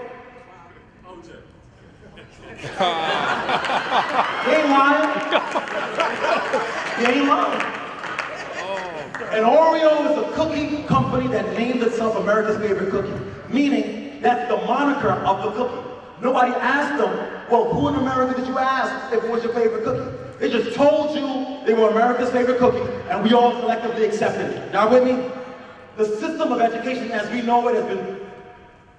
You ain't lying. You ain't lying. An Oreo is a cookie company that named itself America's favorite cookie, meaning that's the moniker of the cookie. Nobody asked them, well, who in America did you ask if it was your favorite cookie? They just told you they were America's favorite cookie, and we all collectively accepted it. Y'all with me? The system of education as we know it has been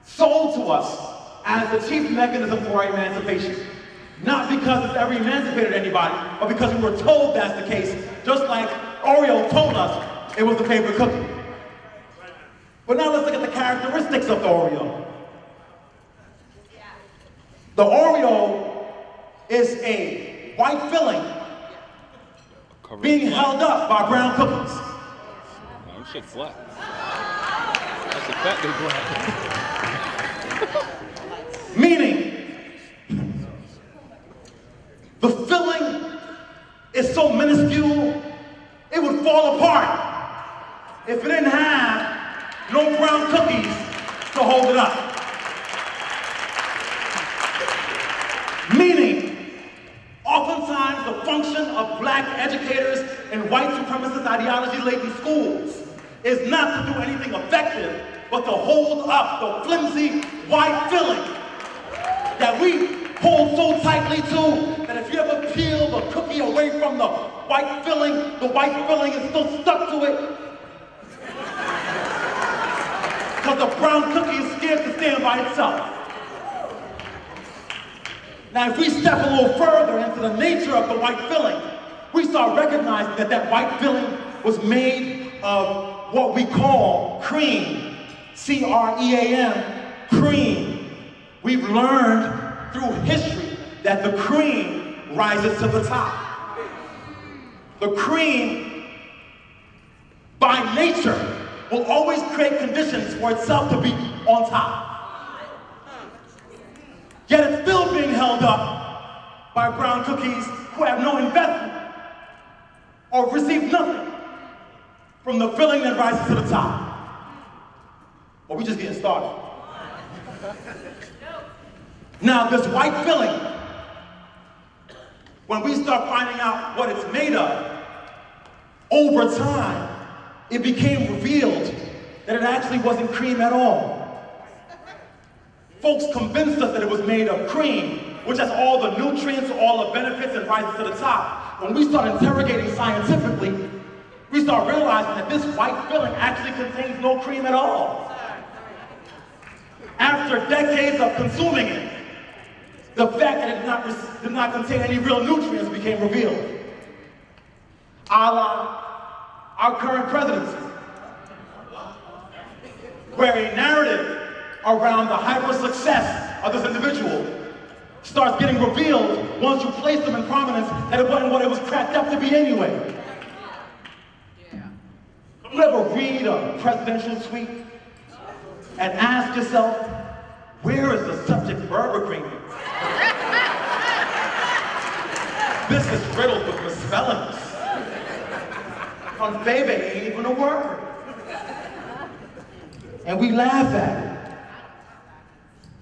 sold to us as the chief mechanism for our emancipation. Not because it's ever emancipated anybody, but because we were told that's the case, just like Oreo told us it was the favorite cookie. But now let's look at the characteristics of the Oreo. The Oreo is a white filling being held up by brown cookies. Oh, shit flat. That's a fat big black. Meaning, the filling is so minuscule, it would fall apart if it didn't have no brown cookies to hold it up. Meaning, oftentimes the function of black educators in white supremacist ideology-laden schools is not to do anything effective, but to hold up the flimsy white filling that we hold so tightly to that if you ever peel the cookie away from the white filling is still stuck to it. Because the brown cookie is scared to stand by itself. Now, if we step a little further into the nature of the white filling, we start recognizing that that white filling was made of what we call cream, C-R-E-A-M, cream. We've learned through history that the cream rises to the top. The cream, by nature, will always create conditions for itself to be on top. Yet it's still being held up by brown cookies who have no investment or receive nothing from the filling that rises to the top. Or we just getting started. Now this white filling, when we start finding out what it's made of, over time, it became revealed that it actually wasn't cream at all. Folks convinced us that it was made of cream, which has all the nutrients, all the benefits, and rises to the top. When we start interrogating scientifically, we start realizing that this white filling actually contains no cream at all. After decades of consuming it, the fact that it did not contain any real nutrients became revealed. A la our current presidency, where a narrative around the hyper success of this individual starts getting revealed once you place them in prominence that it wasn't what it was cracked up to be anyway. You ever read a presidential tweet and ask yourself, where is the subject verb agreement? This is riddled with misspellings. Confebe ain't even a word. And we laugh at it.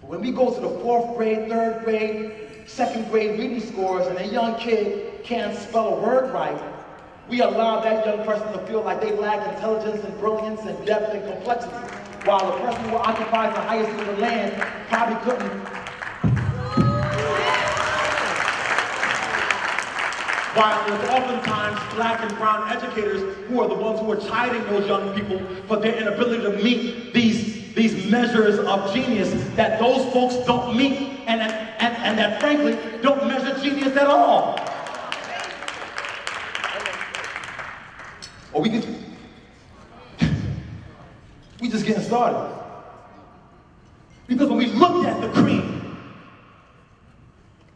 But when we go to the 4th grade, 3rd grade, 2nd grade reading scores and a young kid can't spell a word right, we allow that young person to feel like they lack intelligence and brilliance and depth and complexity, while the person who occupies the highest seat of the land probably couldn't. While there's oftentimes black and brown educators who are the ones who are chiding those young people for their inability to meet these measures of genius that those folks don't meet and that frankly don't measure genius at all. Or we just getting started. Because when we looked at the cream,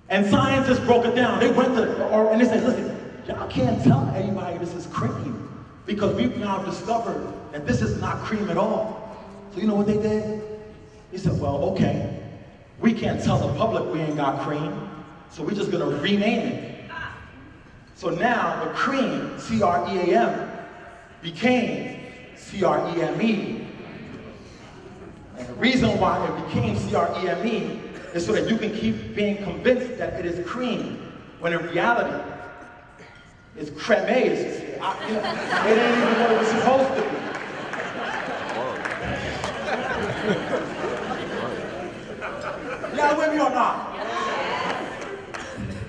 and scientists broke it down. They went to, and they said, listen, y'all can't tell anybody this is cream because we've now discovered that this is not cream at all. So you know what they did? They said, well, okay, we can't tell the public we ain't got cream, so we're just gonna rename it. So now the cream, C-R-E-A-M, became C-R-E-M-E. And the reason why it became C-R-E-M-E is so that you can keep being convinced that it is cream, when in reality, it's creme. It ain't even what it was supposed to be. Y'all with me or not?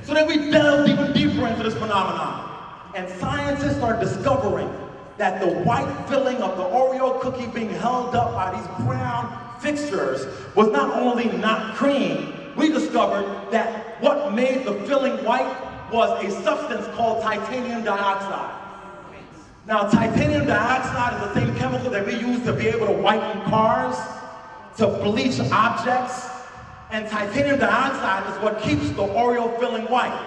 So then we delved even deeper into this phenomenon, and scientists are discovering that the white filling of the Oreo cookie being held up by these brown fixtures was not only not cream, we discovered that what made the filling white was a substance called titanium dioxide. Now, titanium dioxide is the same chemical that we use to be able to whiten cars, to bleach objects, and titanium dioxide is what keeps the Oreo filling white.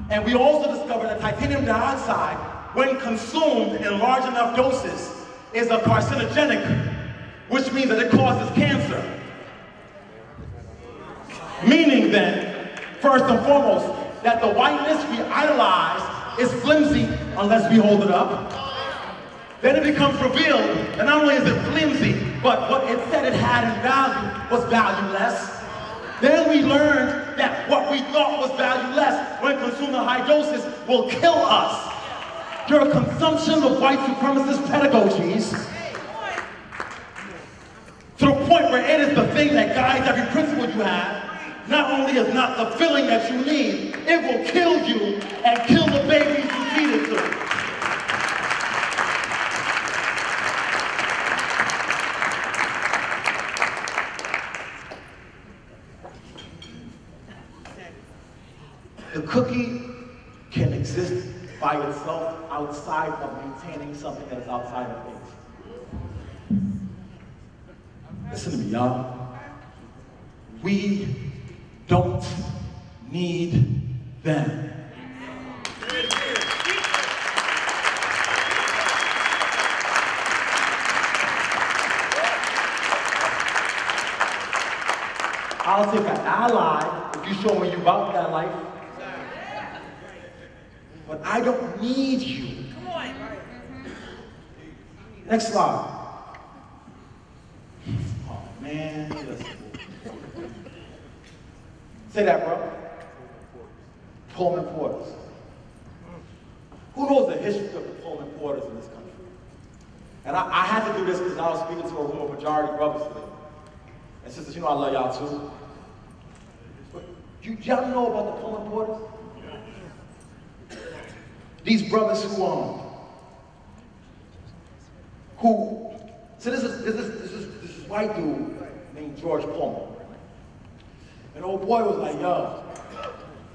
And we also discovered that titanium dioxide, when consumed in large enough doses, is a carcinogenic, which means that it causes cancer. Meaning then, first and foremost, that the whiteness we idolize is flimsy unless we hold it up. Then it becomes revealed that not only is it flimsy, but what it said it had in value was valueless. Then we learned that what we thought was valueless when consumed in high doses will kill us. Your consumption of white supremacist pedagogies, to the point where it is the thing that guides every principle you have, not only is not the filling that you need, it will kill you and kill the babies you feed it to. The cookie can exist by itself outside of maintaining something that is outside of faith. Listen to me, y'all. We don't need them. I'll take an ally if you show me you about that life. But I don't need you. Come on. Next slide. Oh man, listen. Say that, bro. Pullman Porters. Who knows the history of the Pullman Porters in this country? And I had to do this because I was speaking to a room of majority brothers today. And sisters, you know I love y'all too. But y'all know about the Pullman Porters? These brothers so this is white dude named George Pullman. And old boy was like, yo,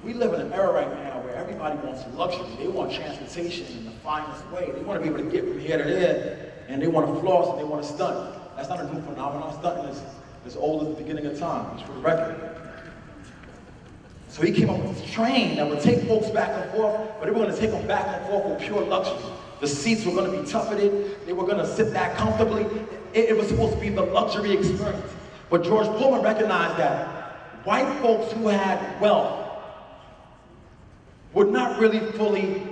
we live in an era right now where everybody wants luxury. They want transportation in the finest way. They want to be able to get from here to there, and they want to floss and they want to stunt. That's not a new phenomenon. Stunting is as old as the beginning of time, just for the record. So he came up with this train that would take folks back and forth, but they were going to take them back and forth with pure luxury. The seats were going to be tufted. They were going to sit back comfortably. It was supposed to be the luxury experience. But George Pullman recognized that white folks who had wealth would not really fully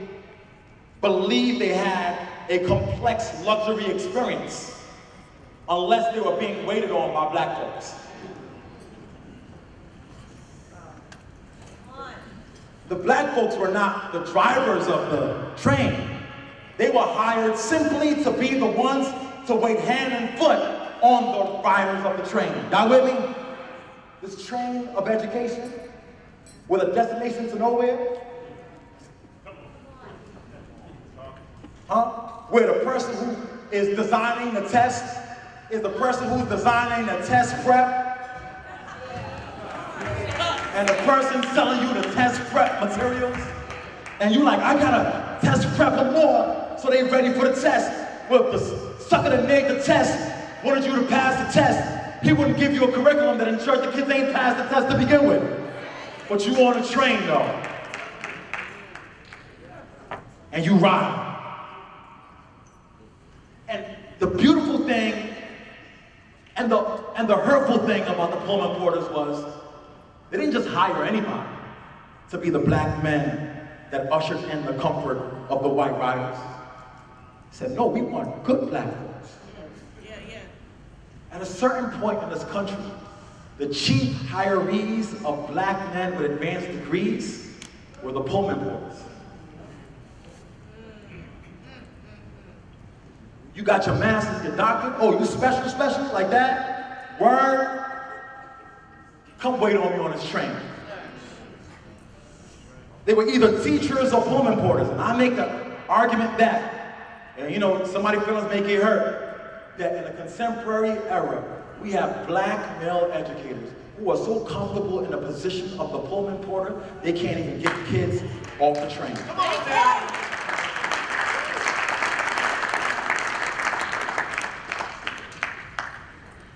believe they had a complex luxury experience unless they were being waited on by black folks. The black folks were not the drivers of the train. They were hired simply to be the ones to wait hand and foot on the riders of the train. Y'all with me? This train of education with a destination to nowhere. Huh? Where the person who is designing the test is the person who's designing the test prep. And the person selling you the test prep materials, and you like, I gotta test prep them more so they ready for the test. Well, if the sucker that made the test wanted you to pass the test, he wouldn't give you a curriculum that ensured the kids ain't passed the test to begin with. But you on a train though, and you ride. And the beautiful thing and the hurtful thing about the Pullman Porters was, they didn't just hire anybody to be the black men that ushered in the comfort of the white riders. They said, no, we want good black folks. At a certain point in this country, the chief hirees of black men with advanced degrees were the Pullman Porters. You got your master's, your doctorate, oh, you special, like that? Word? Come wait on me on this train. They were either teachers or Pullman Porters, and I make the argument that, and you know, somebody's feelings may get hurt, that in a contemporary era, we have black male educators who are so comfortable in the position of the Pullman Porter, they can't even get the kids off the train. Come on, man.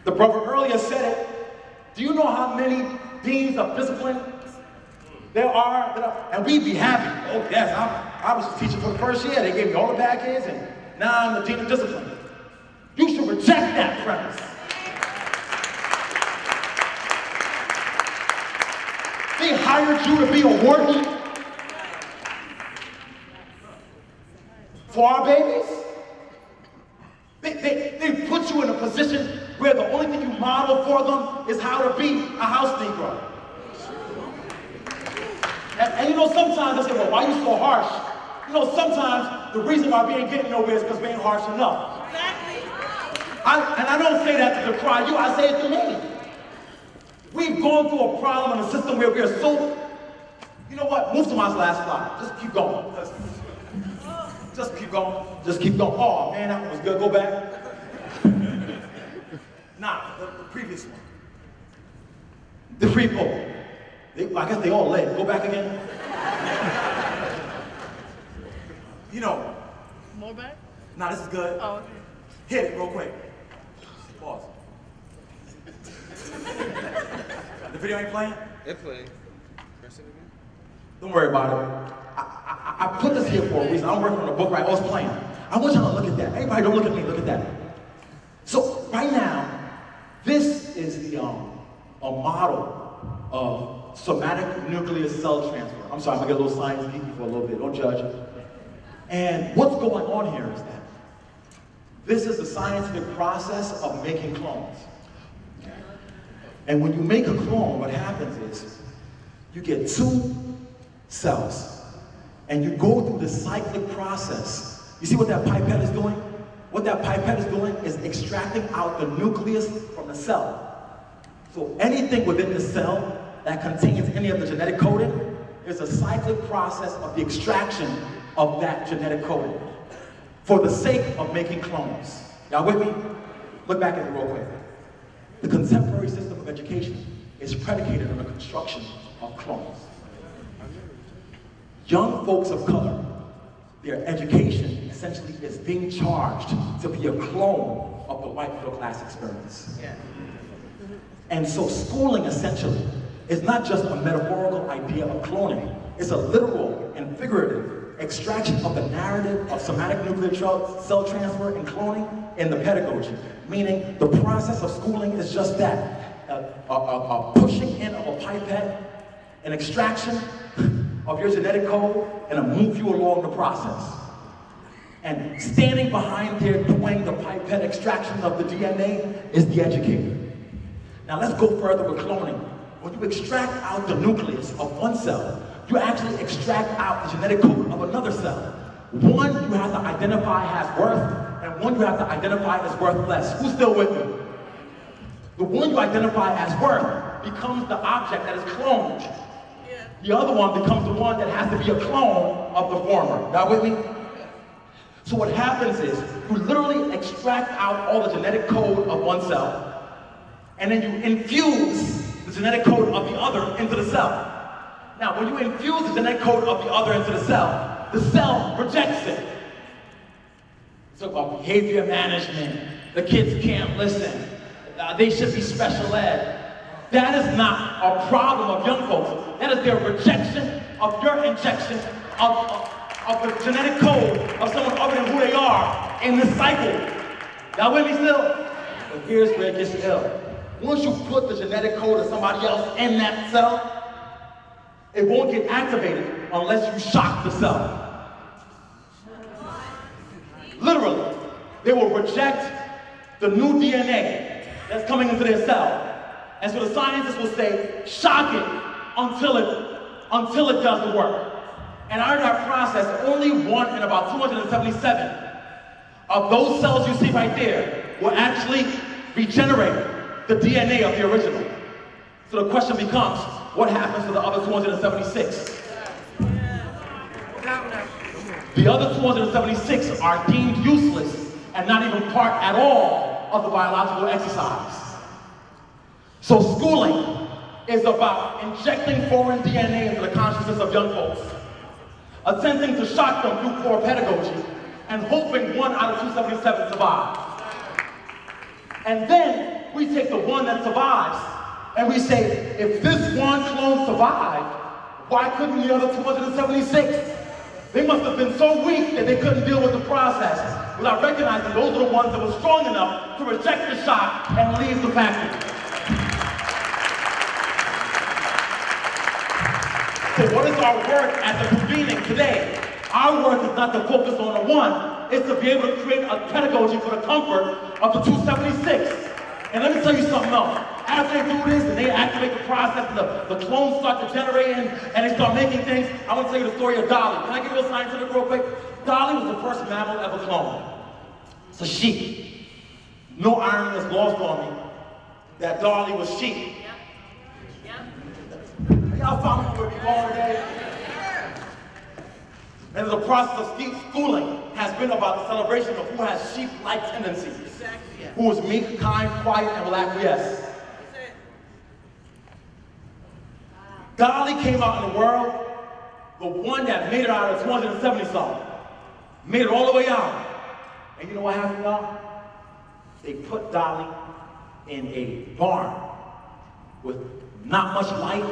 The brother earlier said it. Do you know how many deans of discipline there are? And we'd be happy. Oh yes, I was a teacher for the first year. They gave me all the bad kids, and now I'm the dean of discipline. You should reject that premise. They hired you to be a warden for our babies. They put you in a position where the only thing you model for them is how to be a house Negro. And you know, sometimes I say, well, why are you so harsh? You know, sometimes the reason why we ain't getting nowhere is because we ain't harsh enough. Exactly. And I don't say that to decry you, I say it to me. We've gone through a problem in a system where we are so, you know what, move to my last slide. Just keep going. Just keep going. Just keep going. Oh man, that one was good. Go back. Nah, the previous one. The I guess they all led. Go back again. You know, more back? Nah, this is good. Oh, okay. Hit it real quick. Pause. The video ain't playing? It played. Press it again. Don't worry about it. I put this here for a reason. I'm working on a book right. I was playing. I want y'all to look at that. Everybody don't look at me, look at that. So right now, this is the a model of somatic nuclear cell transfer. I'm sorry, I'm gonna get a little science geeky for a little bit, don't judge. And what's going on here is that this is the scientific process of making clones. And when you make a clone, what happens is you get 2 cells and you go through the cyclic process. You see what that pipette is doing? What that pipette is doing is extracting out the nucleus from the cell. So anything within the cell that contains any of the genetic coding is a cyclic process of the extraction of that genetic coding for the sake of making clones. Y'all with me? Look back at it real quick. The contemporary system of education is predicated on the construction of clones. Young folks of color, their education essentially is being charged to be a clone of the white middle class experience. Yeah. And so schooling essentially is not just a metaphorical idea of cloning, it's a literal and figurative extraction of the narrative of somatic nuclear cell transfer and cloning in the pedagogy. Meaning the process of schooling is just that, a pushing in of a pipette, an extraction of your genetic code, and a move you along the process. And standing behind there doing the pipette extraction of the DNA is the educator. Now let's go further with cloning. When you extract out the nucleus of one cell, you actually extract out the genetic code of another cell. One you have to identify has worth, and one you have to identify as worthless. Who's still with me? The one you identify as worth becomes the object that is cloned. The other one becomes the one that has to be a clone of the former. Y'all with me? So what happens is, you literally extract out all the genetic code of one cell, and then you infuse the genetic code of the other into the cell. Now, when you infuse the genetic code of the other into the cell rejects it. It's about behavior management. The kids can't listen. They should be special ed. That is not a problem of young folks. That is their rejection of your injection of the genetic code of someone other than who they are in this cycle. Y'all with me still? But here's where it gets ill. Once you put the genetic code of somebody else in that cell, it won't get activated unless you shock the cell. Literally, they will reject the new DNA that's coming into their cell. And so the scientists will say, shock it until it does the work. And out of that process, only one in about 277 of those cells you see right there will actually regenerate the DNA of the original. So the question becomes, what happens to the other 276? The other 276 are deemed useless and not even part at all of the biological exercise. So schooling is about injecting foreign DNA into the consciousness of young folks, attempting to shock them through poor pedagogy, and hoping 1 out of 277 survives. And then we take the one that survives, and we say, if this one clone survived, why couldn't the other 276? They must have been so weak that they couldn't deal with the process without recognizing those are the ones that were strong enough to reject the shock and leave the factory. So what is our work at the convening today? Our work is not to focus on the one, it's to be able to create a pedagogy for the comfort of the 276. And let me tell you something else. After they do this and they activate the process, the clones start degenerating and they start making things, I want to tell you the story of Dolly. Can I give you a scientific real quick? Dolly was the first mammal ever cloned. It's a sheep. No irony is lost on me that Dolly was sheep. Y'all following where we're going today? And the process of schooling has been about the celebration of who has sheep-like tendencies, who is meek, kind, quiet, and will acquiesce. Dolly came out in the world, the one that made it out of 270 something. Made it all the way out. And you know what happened, y'all? They put Dolly in a barn with not much light,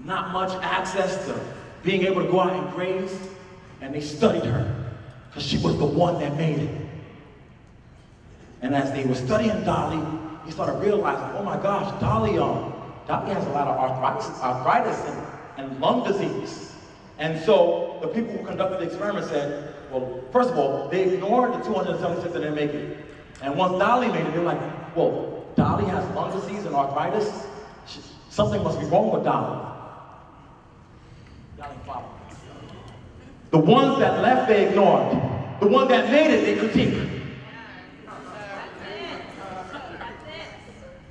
not much access to being able to go out and graze, and they studied her because she was the one that made it. And as they were studying Dolly, he started realizing, oh my gosh, Dolly has a lot of arthritis and lung disease. And so the people who conducted the experiment said, well, first of all, they ignored the 276 that didn't make it. And once Dolly made it, they were like, well, Dolly has lung disease and arthritis. Something must be wrong with Dolly. Y'all ain't following. The ones that left, they ignored. The one that made it, they critiqued.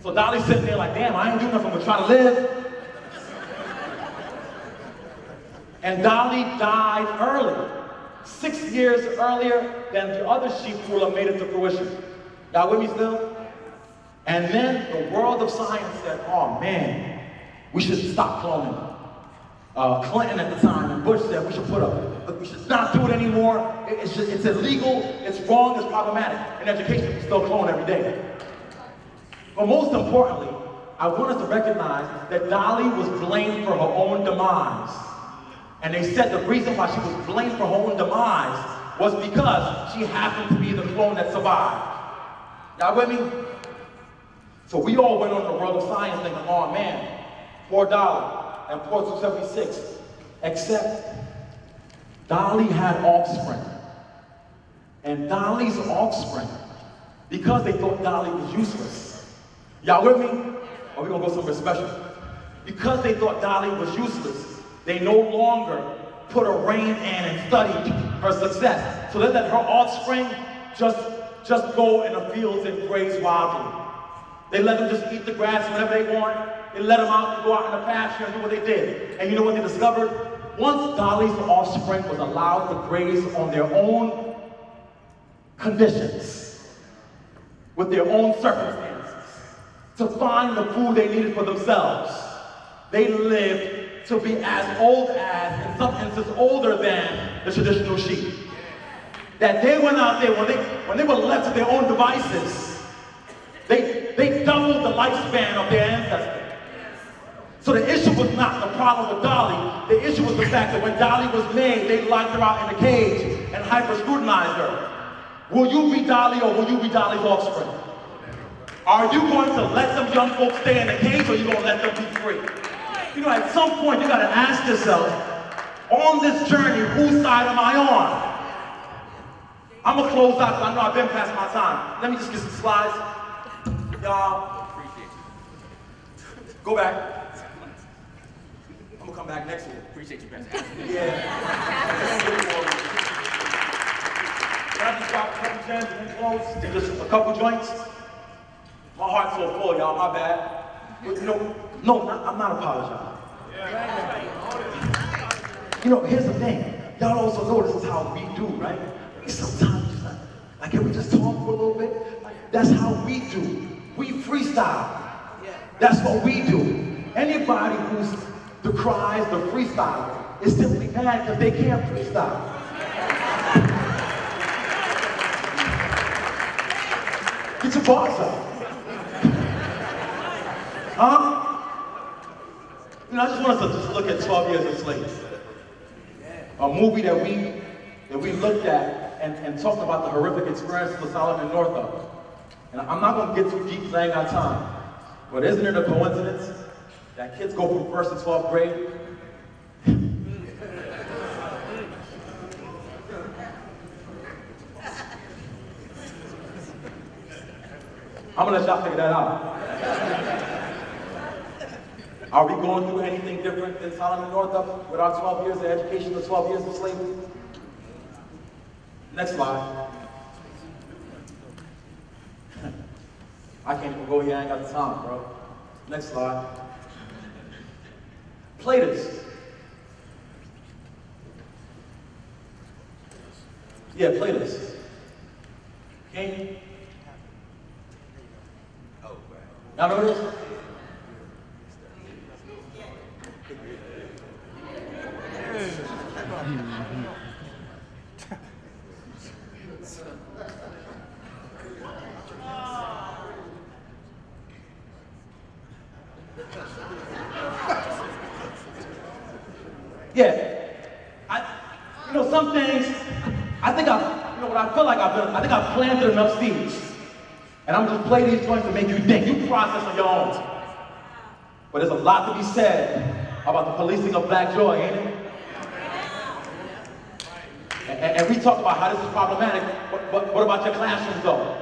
So Dolly's sitting there like, damn, I ain't doing nothing but try to live. And Dolly died early, 6 years earlier than the other sheep ruler made it to fruition. Y'all with me still? And then the world of science said, oh man, we should stop cloning. Clinton at the time and Bush said we should not do it anymore. It's illegal, it's wrong, it's problematic. In education, we still clone every day. But most importantly, I want us to recognize that Dolly was blamed for her own demise. And they said the reason why she was blamed for her own demise was because she happened to be the clone that survived. Y'all with me? So we all went on the world of science thinking, oh man, poor Dolly and poor 276. Except Dolly had offspring. And Dolly's offspring, because they thought Dolly was useless. Y'all with me? Or we gonna go somewhere special? Because they thought Dolly was useless, they no longer put a rein in and studied her success. So they let her offspring just go in the fields and graze wildly. They let them just eat the grass whenever they want. They let them out and go out in the pasture and do what they did. And you know what they discovered? Once Dolly's offspring was allowed to graze on their own conditions, with their own circumstances, to find the food they needed for themselves, they lived to be as old as, in some instances, older than the traditional sheep. That they went out there, when they were left to their own devices, they doubled the lifespan of their ancestors. So the issue was not the problem with Dolly. The issue was the fact that when Dolly was made, they locked her out in the cage and hyper-scrutinized her. Will you be Dolly or will you be Dolly's offspring? Are you going to let them young folks stay in the cage or are you going to let them be free? You know, at some point you got to ask yourself, on this journey, whose side am I on? I'm going to close out because I know I've been past my time. Let me just get some slides. Y'all, go back. I'm going to come back next year. Appreciate you, Pastor. Yeah. Can I just drop a couple gems and then close? And just a couple joints? My heart's so full, y'all, my bad. But, I'm not apologizing. You know, here's the thing. Y'all also know this is how we do, right? Sometimes, like, can we just talk for a little bit? Like, that's how we do. We freestyle. That's what we do. Anybody who's decries the freestyle is simply mad because they can't freestyle. Get your bars up. Huh? You know, I just want us to just look at 12 Years a Slave. A movie that we looked at and talked about the horrific experience of Solomon Northup. And I'm not going to get too deep because I ain't got time. But isn't it a coincidence that kids go from 1st to 12th grade? I'm going to let y'all figure that out. Are we going through anything different than Solomon Northup with our 12 years of education, the 12 years of slavery? Next slide. I can't even go here, I ain't got the time, bro. Next slide. Platers. Yeah, platers. Can you? Y'all know this? Yeah. You know, some things, I think I've planted enough seeds. And I'm just play these joints to make you think. You process on your own. But there's a lot to be said about the policing of black joy, ain't it? And we talk about how this is problematic. What about your classrooms, though?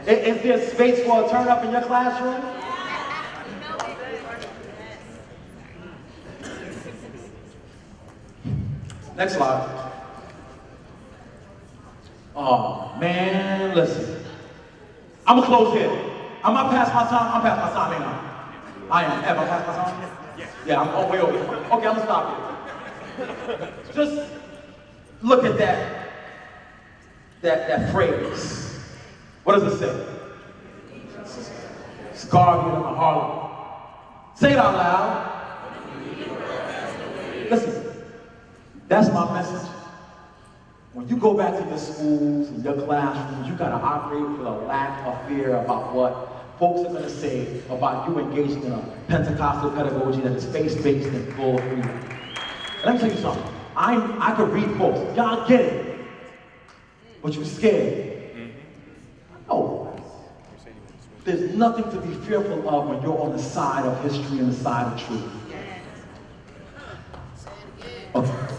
Is there space for a turn up in your classroom? Next slide. Oh, man, listen. I'm gonna close here. Am I past my time? I'm past my time, ain't I? I am. Am I past my time? Yeah, I'm way over. Okay, I'm gonna stop here. Just look at that phrase. What does it say? Scar me in my heart. Say it out loud. Listen. That's my message. When you go back to your schools and your classrooms, you gotta operate with a lack of fear about what folks are gonna say about you engaging in a Pentecostal pedagogy that is faith-based and full of freedom. Let me tell you something. I could read books. Y'all get it. But you're scared. No. There's nothing to be fearful of when you're on the side of history and the side of truth. Okay.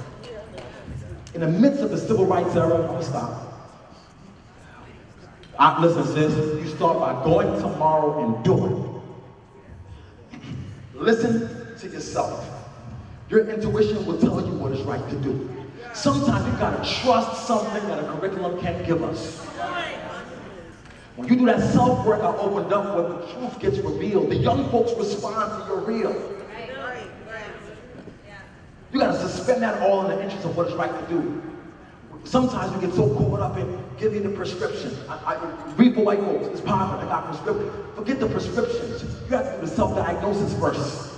In the midst of the civil rights era, I'm gonna stop. Listen, sis, you start by going tomorrow and doing. Listen to yourself. Your intuition will tell you what is right to do. Sometimes you gotta trust something that a curriculum can't give us. When you do that self-work I opened up where the truth gets revealed, the young folks respond to your real. You gotta suspend that all in the interest of what is right to do. Sometimes you get so caught up in giving the prescription. I read for white folks, it's popular, they got prescription. Forget the prescriptions. You have to do the self-diagnosis first.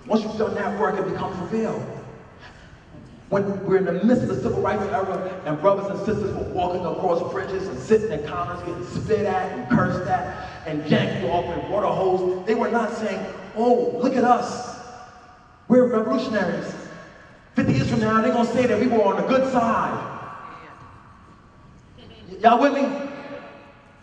Once you've done that work, it becomes revealed. When we're in the midst of the civil rights era and brothers and sisters were walking across bridges and sitting at counters getting spit at and cursed at and yanked off in water holes, they were not saying, oh, look at us. We're revolutionaries. 50 years from now, they're going to say that we were on the good side. Y'all with me?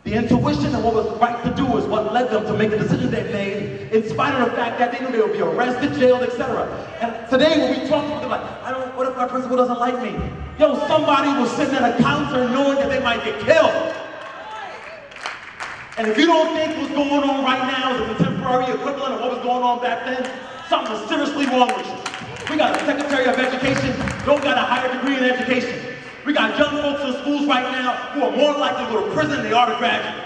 The intuition and what was right to do is what led them to make the decisions they made, in spite of the fact that they knew they would be arrested, jailed, etc. And today when we talk to them, like, what if my principal doesn't like me? Yo, somebody was sitting at a counter knowing that they might get killed. And if you don't think what's going on right now is a contemporary equivalent of what was going on back then, something is seriously wrong with you. We got a Secretary of Education, don't got a higher degree in education. We got young folks in schools right now who are more likely to go to prison than they are to graduate.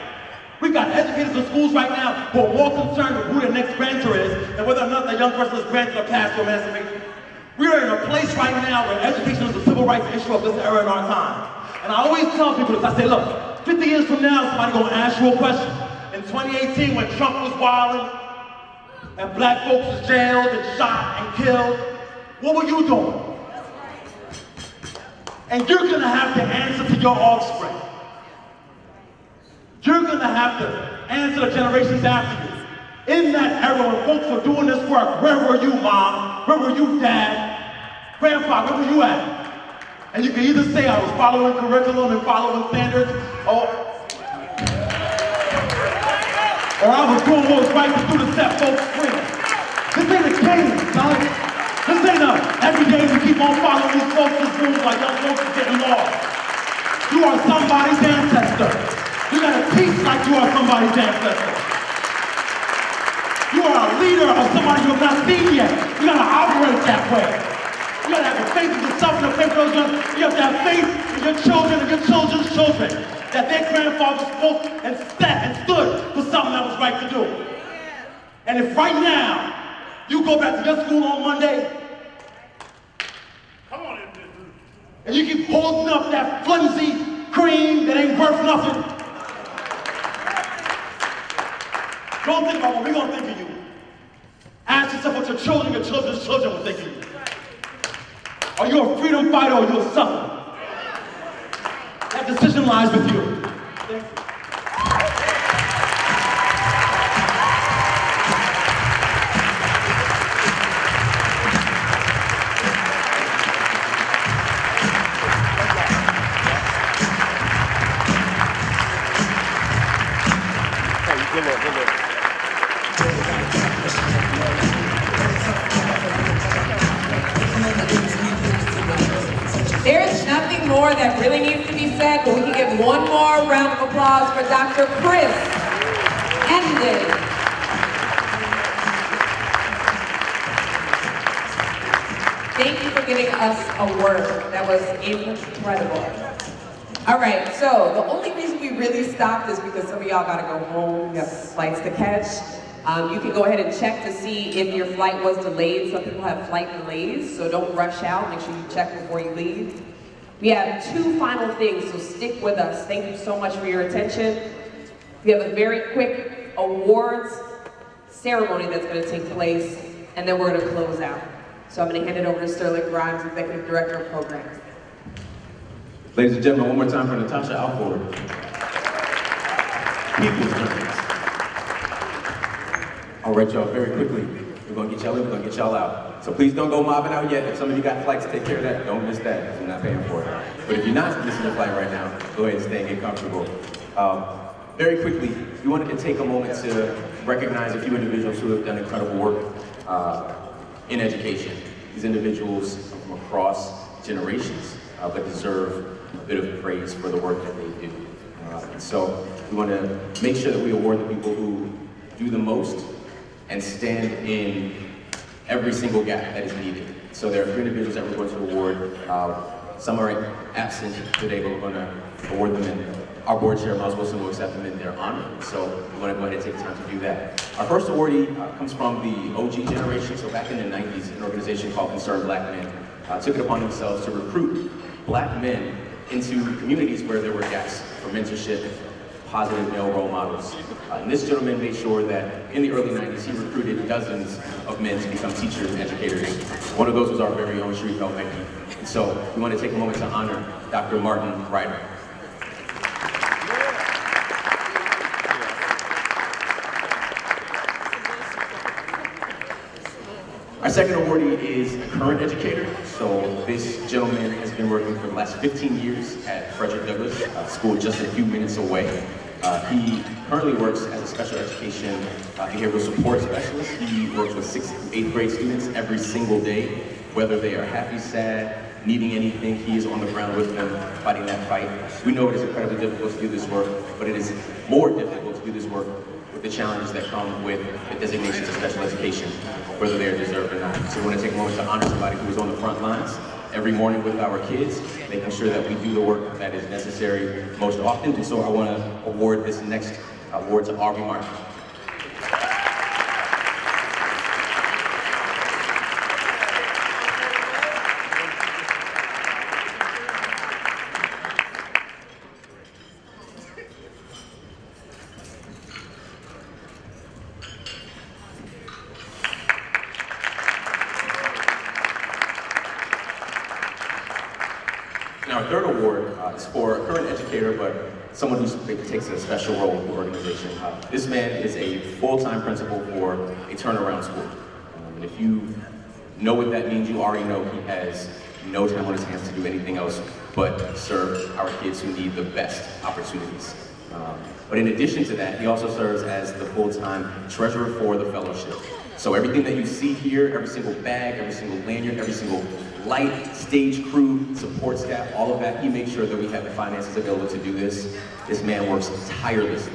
We got educators in schools right now who are more concerned with who their next grantor is than whether or not that young person is granted a path to emancipation. We are in a place right now where education is a civil rights issue of this era in our time. And I always tell people this, I say, look, 50 years from now, somebody's gonna ask you a question. In 2018, when Trump was wilding, and black folks was jailed and shot and killed, what were you doing? And you're gonna have to answer to your offspring. You're gonna have to answer the generations after you. In that era when folks were doing this work, where were you, Mom? Where were you, Dad? Grandpa, where were you at? And you can either say I was following curriculum and following standards, or I was doing what was right to do to set folks free. This ain't a game, son. This ain't every day we keep on following these folks' rules like young folks are getting lost. You are somebody's ancestor. You gotta teach like you are somebody's ancestor. You are a leader of somebody you have not seen yet. You gotta operate that way. You gotta have faith in yourself and the faith in those young. You have to have faith in your children and your children's children. That their grandfathers spoke and sat and stood for something that was right to do. And if right now, you go back to your school on Monday, and you keep holding up that flimsy cream that ain't worth nothing, don't think about what we're gonna think of you. Ask yourself what your children, your children's children will think of you. Are you a freedom fighter or are you a sucker? That decision lies with you. Thank you. Good look, good look. There's nothing more that really needs to be said, but we can give one more round of applause for Dr. Chris Ended. Thank you for giving us a word. That was incredible. All right, so the only reason we really stopped is because some of y'all gotta go home, you have flights to catch. You can go ahead and check to see if your flight was delayed. Some people have flight delays, so don't rush out. Make sure you check before you leave. We have two final things, so stick with us. Thank you so much for your attention. We have a very quick awards ceremony that's going to take place, and then we're going to close out. So I'm going to hand it over to Sterling Grimes, Executive Director of Programs. Ladies and gentlemen, one more time for Natasha Alford. People's Journeys. All right, y'all, very quickly. We're going to get y'all in, we're going to get y'all out. So please don't go mobbing out yet. If some of you got flights, take care of that. Don't miss that, because you're not paying for it. But if you're not missing a flight right now, go ahead and stay and get comfortable. Very quickly, we wanted to take a moment to recognize a few individuals who have done incredible work in education. These individuals come from across generations, but deserve a bit of praise for the work that they do. And so we want to make sure that we award the people who do the most and stand in every single gap that is needed. So there are 3 individuals that we're going to award. Some are absent today, but we're going to award them, and our board chair, Miles Wilson, will accept them in their honor. So we want to go ahead and take time to do that. Our first awardee comes from the OG generation. So back in the 90s, an organization called Concerned Black Men took it upon themselves to recruit Black men into communities where there were gaps for mentorship, positive male role models. And this gentleman made sure that in the early 90s, he recruited dozens of men to become teachers and educators. One of those was our very own Sharif El-Mekki. And so we want to take a moment to honor Dr. Martin Ryder. Our second awardee is a current educator. So this gentleman has been working for the last 15 years at Frederick Douglass School, just a few minutes away. He currently works as a special education behavioral support specialist. He works with 6th and 8th grade students every single day, whether they are happy, sad, needing anything. He is on the ground with them, fighting that fight. We know it is incredibly difficult to do this work, but it is more difficult to do this work with the challenges that come with the designations of special education, whether they are deserved or not. So we want to take a moment to honor somebody who is on the front lines every morning with our kids, making sure that we do the work that is necessary most often. And so I want to award this next award to Aubrey Martin. Our third award is for a current educator, but someone who takes a special role in the organization. This man is a full-time principal for a turnaround school. And if you know what that means, you already know he has no time on his hands to do anything else but serve our kids who need the best opportunities. But in addition to that, he also serves as the full-time treasurer for the fellowship. So everything that you see here, every single bag, every single lanyard, every single light, stage crew, support staff, all of that, he makes sure that we have the finances available to do this. This man works tirelessly,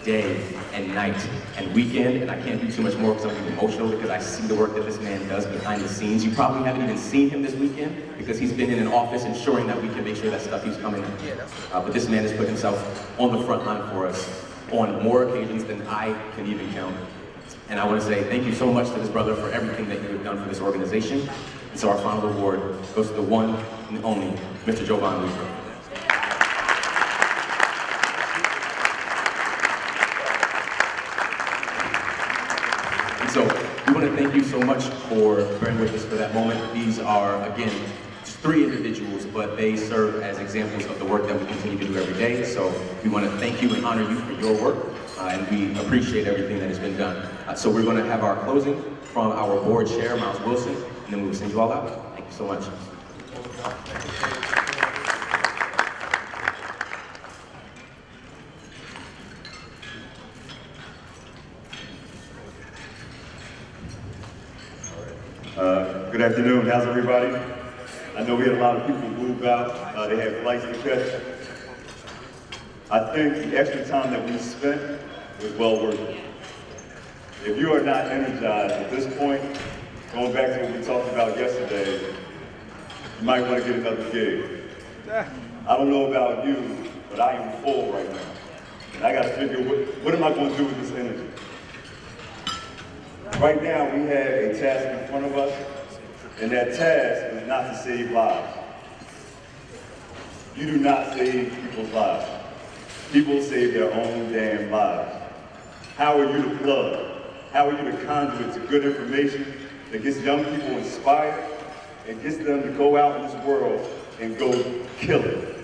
day and night and weekend, and I can't do too much more because I'm getting emotional because I see the work that this man does behind the scenes. You probably haven't even seen him this weekend because he's been in an office ensuring that we can make sure that stuff keeps coming in. But this man has put himself on the front line for us on more occasions than I can even count. And I want to say thank you so much to this brother for everything that you have done for this organization. And so our final award goes to the one and only Mr. Jovan Weaver. And so we want to thank you so much for bearing with us for that moment. These are, again, just 3 individuals, but they serve as examples of the work that we continue to do every day. So we want to thank you and honor you for your work. And we appreciate everything that has been done. So we're going to have our closing from our board chair, Miles Wilson, and then we will send you all out. Thank you so much. Good afternoon, how's everybody? I know we had a lot of people move out, they had flights to catch. I think the extra time that we spent was well worth it. If you are not energized at this point, going back to what we talked about yesterday, you might want to get another gig. I don't know about you, but I am full right now. And I got to figure, what am I going to do with this energy? Right now, we have a task in front of us, and that task is not to save lives. You do not save people's lives. People save their own damn lives. How are you the plug? How are you the conduit to good information that gets young people inspired and gets them to go out in this world and go kill it?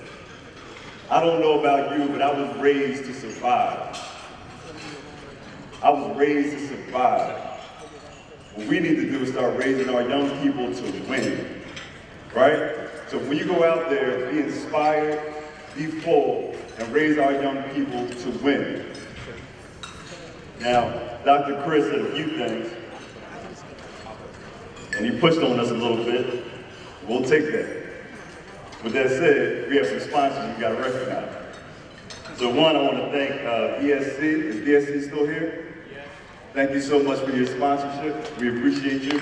I don't know about you, but I was raised to survive. I was raised to survive. What we need to do is start raising our young people to win, right? So when you go out there, be inspired, be full, and raise our young people to win. Now, Dr. Chris said a few things, and he pushed on us a little bit. We'll take that. With that said, we have some sponsors you gotta recognize. So one, I want to thank BSC. Is BSC still here? Thank you so much for your sponsorship. We appreciate you.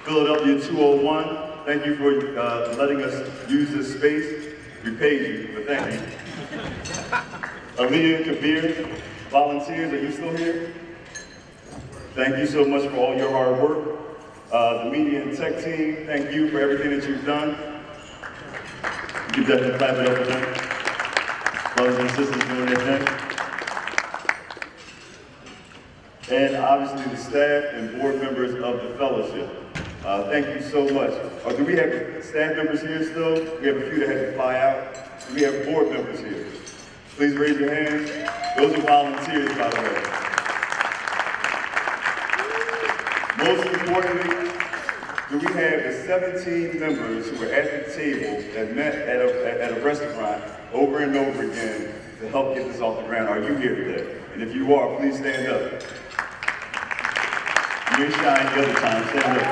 Philadelphia 201, thank you for letting us use this space. We paid you, but thank you. Aaliyah Kabir, volunteers, are you still here? Thank you so much for all your hard work. The media and tech team, thank you for everything that you've done. You can definitely clap it up for them. Brothers and sisters doing their thing. And obviously the staff and board members of the fellowship. Thank you so much. Do we have staff members here still? We have a few that had to fly out. Do we have board members here? Please raise your hands. Those are volunteers, by the way. Most importantly, do we have the 17 members who were at the table that met at a restaurant over and over again to help get this off the ground? Are you here today? And if you are, please stand up. You didn't shine the other time, stand up.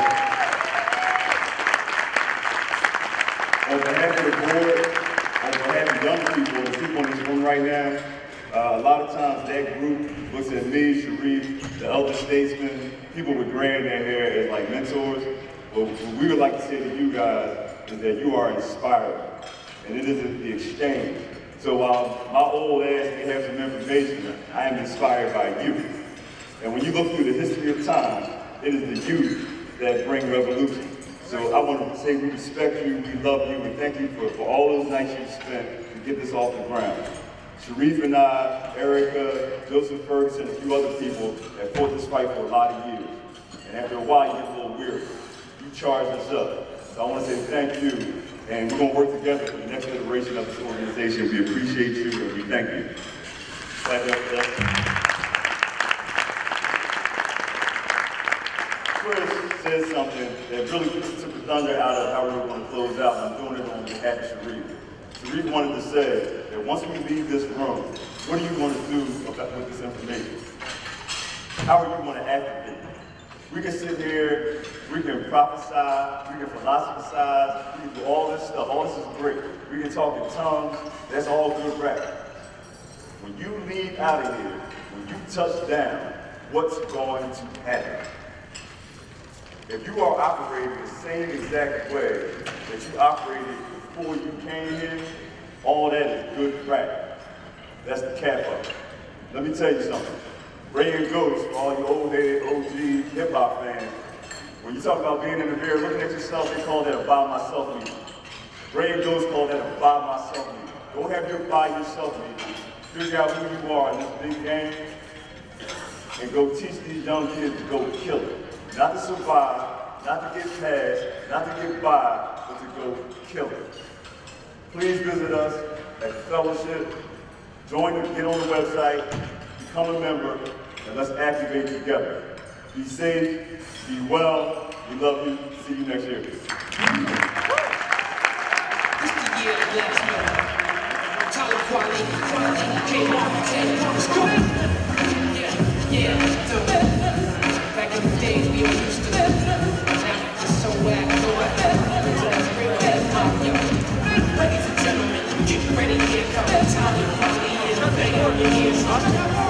On behalf of the board, on behalf of young people, the people in this room right now, a lot of times that group looks at me, Sharif, the elder statesman, people with gray in their hair as like mentors. But what we would like to say to you guys is that you are inspiring, and it isn't the exchange. So while my old ass may have some information, I am inspired by you. And when you look through the history of time, it is the youth that bring revolution. So I want to say we respect you, we love you, and thank you for all those nights you spent to get this off the ground. Sharif and I, Erica, Joseph Ferguson, and a few other people have fought this fight for a lot of years. And after a while, you get a little weary. You charged us up. So I want to say thank you, and we're going to work together for the next iteration of this organization. We appreciate you, and we thank you. Chris said something that really took the thunder out of how we were going to close out, and I'm doing it on behalf of Sharif. Sharif wanted to say that once we leave this room, what are you going to do with this information? How are you going to activate it? We can sit here, we can prophesy, we can philosophize, we can do all this stuff. All this is great. We can talk in tongues. That's all good rap. When you leave out of here, when you touch down, what's going to happen? If you are operating the same exact way that you operated before you came here, all that is good crack. That's the cap of it. Let me tell you something. Ray and Ghost, for all you old head, OG hip-hop fans, when you talk about being in the mirror, looking at yourself, they call that a by myself meeting. Ray and Ghost call that a by myself meeting. Go have your by yourself meeting. Figure out who you are in this big game, and go teach these young kids to go kill it. Not to survive, not to get past, not to get by, but to go kill it. Please visit us at the fellowship. Get on the website, become a member, and let's activate together. Be safe, be well, we love you, see you next year. This is the year of Black Smoke. Tyler Quality, came on, yeah, so back in the days we all used to Ladies and gentlemen, get ready, here comes talent quality. Is banging on your ears.